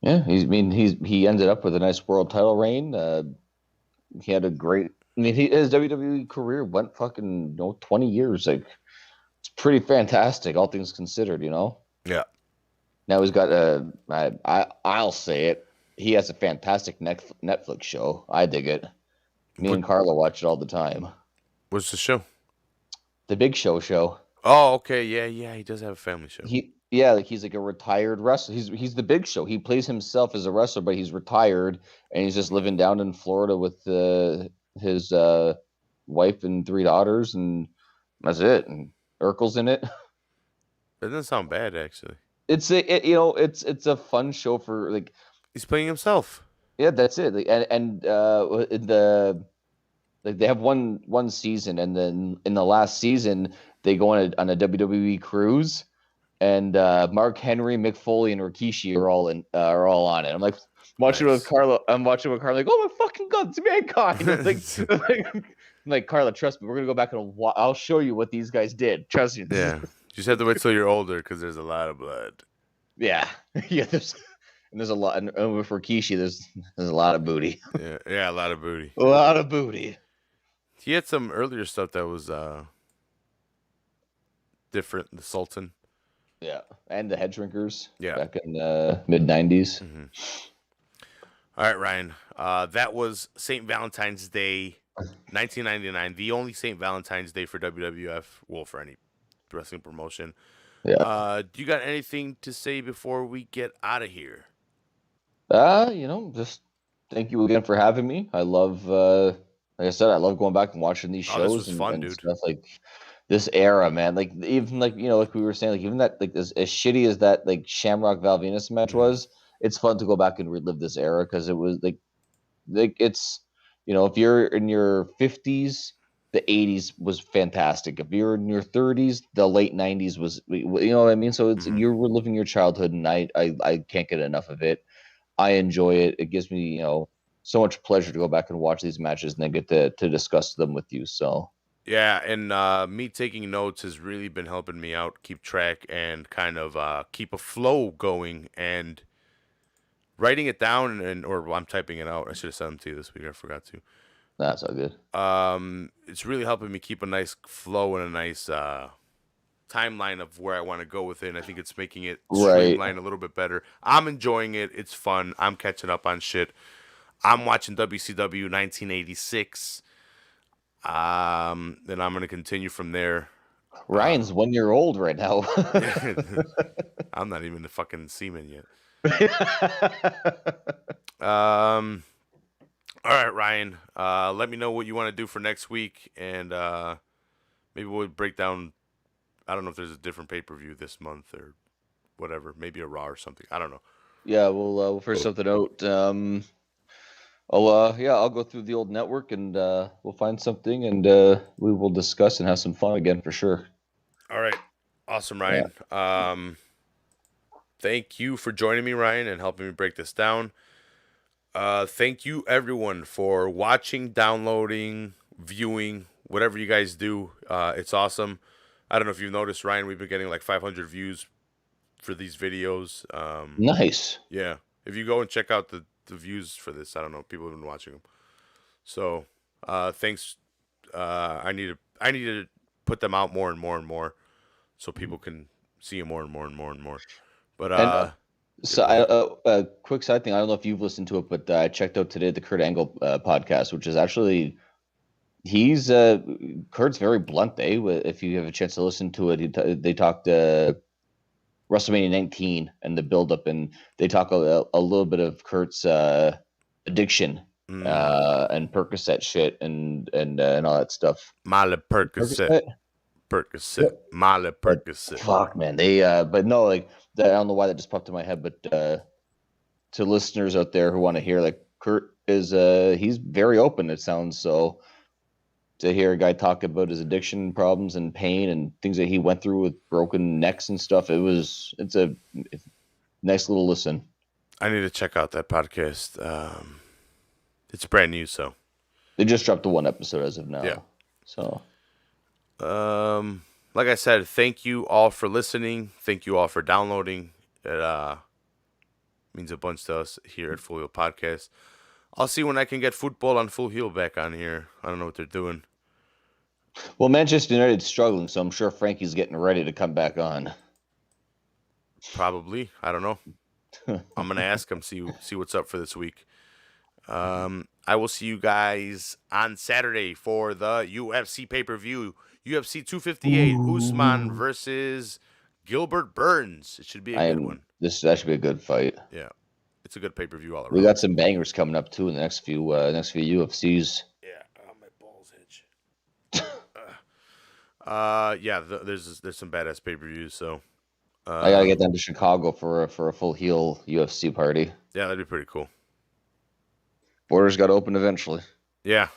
yeah. He ended up with a nice world title reign. He had a great. His WWE career went fucking 20 years. Like it's pretty fantastic, all things considered. Yeah. Now he's got I'll say it. He has a fantastic Netflix show. I dig it. Me and Carla watch it all the time. What's the show? The Big Show. Oh, okay, yeah. He does have a family show. He's like a retired wrestler. He's the Big Show. He plays himself as a wrestler, but he's retired and he's just living down in Florida with his wife and 3 daughters, and that's it. And Urkel's in it. That doesn't sound bad, actually. It's a fun show for like. He's playing himself. Yeah, that's it. Like, and they have one season, and then in the last season they go on a WWE cruise, and Mark Henry, Mick Foley, and Rikishi are all on it. I'm like watching Nice. with Carla. I'm watching with Carla. Like, oh my fucking god, it's Mankind. I'm like Carla, trust me, we're gonna go back and I'll show you what these guys did. Trust me. Yeah, you just have to wait till you're older because there's a lot of blood. Yeah, yeah. There's a lot, and with Rikishi, there's a lot of booty. Yeah, a lot of booty. A lot of booty. He had some earlier stuff that was different. The Sultan. Yeah, and the Head Shrinkers. Yeah. Back in the mid '90s. Mm-hmm. All right, Ryan. That was St. Valentine's Day, 1999. The only St. Valentine's Day for WWF. Well, for any wrestling promotion. Yeah. Do you got anything to say before we get out of here? Just thank you again for having me. I love, like I said, I love going back and watching these shows. This was fun, and dude. Stuff like this era, man. Like even like like we were saying, like even that like as shitty as that like Shamrock Val Venis match was, it's fun to go back and relive this era because it was like it's if you're in your 50s, the 80s was fantastic. If you're in your 30s, the late 90s was what I mean. So it's you're reliving your childhood, and I can't get enough of it. I enjoy it. It gives me, so much pleasure to go back and watch these matches and then get to discuss them with you. So yeah, and me taking notes has really been helping me out, keep track, and kind of keep a flow going. And writing it down, or I'm typing it out. I should have sent them to you this week. I forgot to. That's all good. It's really helping me keep a nice flow and a nice timeline of where I want to go with it. And I think it's making it streamline a little bit better. I'm enjoying it. It's fun. I'm catching up on shit. I'm watching WCW 1986. Then I'm going to continue from there. Ryan's 1 year old right now. I'm not even the fucking seaman yet. All right, Ryan. Let me know what you want to do for next week, and maybe we'll break down. I don't know if there's a different pay-per-view this month or whatever. Maybe a Raw or something. I don't know. Yeah, we'll figure something out. I'll go through the old network and we'll find something and we will discuss and have some fun again for sure. All right, awesome, Ryan. Yeah. Thank you for joining me, Ryan, and helping me break this down. Thank you, everyone, for watching, downloading, viewing, whatever you guys do. It's awesome. I don't know if you've noticed, Ryan, we've been getting like 500 views for these videos. Nice. Yeah. If you go and check out the views for this, I don't know, people have been watching them. So, thanks. I need to put them out more and more and more so people can see them more and more and more and more. But So, a quick side thing. I don't know if you've listened to it, but I checked out today the Kurt Angle podcast, which is actually Kurt's very blunt. If you have a chance to listen to it, they talked WrestleMania 19 and the build-up, and they talk a little bit of Kurt's addiction and Percocet shit and all that stuff. Molly Percocet. Molly Percocet. Fuck, man. But no, like I don't know why that just popped in my head, but to listeners out there who want to hear, like Kurt is, he's very open. It sounds so. To hear a guy talk about his addiction problems and pain and things that he went through with broken necks and stuff, it's a nice little listen. I need to check out that podcast. It's brand new, so they just dropped the one episode as of now. Yeah. So, like I said, thank you all for listening. Thank you all for downloading. It means a bunch to us here at Full Heel Podcast. I'll see when I can get football on Full Heel back on here. I don't know what they're doing. Well, Manchester United's struggling, so I'm sure Frankie's getting ready to come back on. Probably. I don't know. I'm going to ask him, see what's up for this week. I will see you guys on Saturday for the UFC pay-per-view. UFC 258, Usman versus Gilbert Burns. It should be a good one. That should be a good fight. Yeah. It's a good pay-per-view all around. We got some bangers coming up, too, in the next few UFCs. Yeah. My balls itch. There's some badass pay-per-views, so I gotta get down to Chicago for a Full Heel UFC party. Yeah, that'd be pretty cool. Borders got to open eventually. Yeah.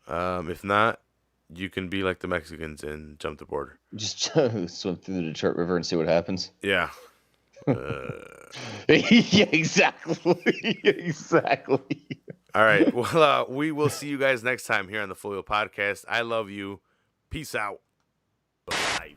If not, you can be like the Mexicans and jump the border. Just swim through the Detroit River and see what happens. Yeah. Yeah, exactly. Exactly. All right. Well, we will see you guys next time here on the Full Heel Podcast. I love you. Peace out. Bye.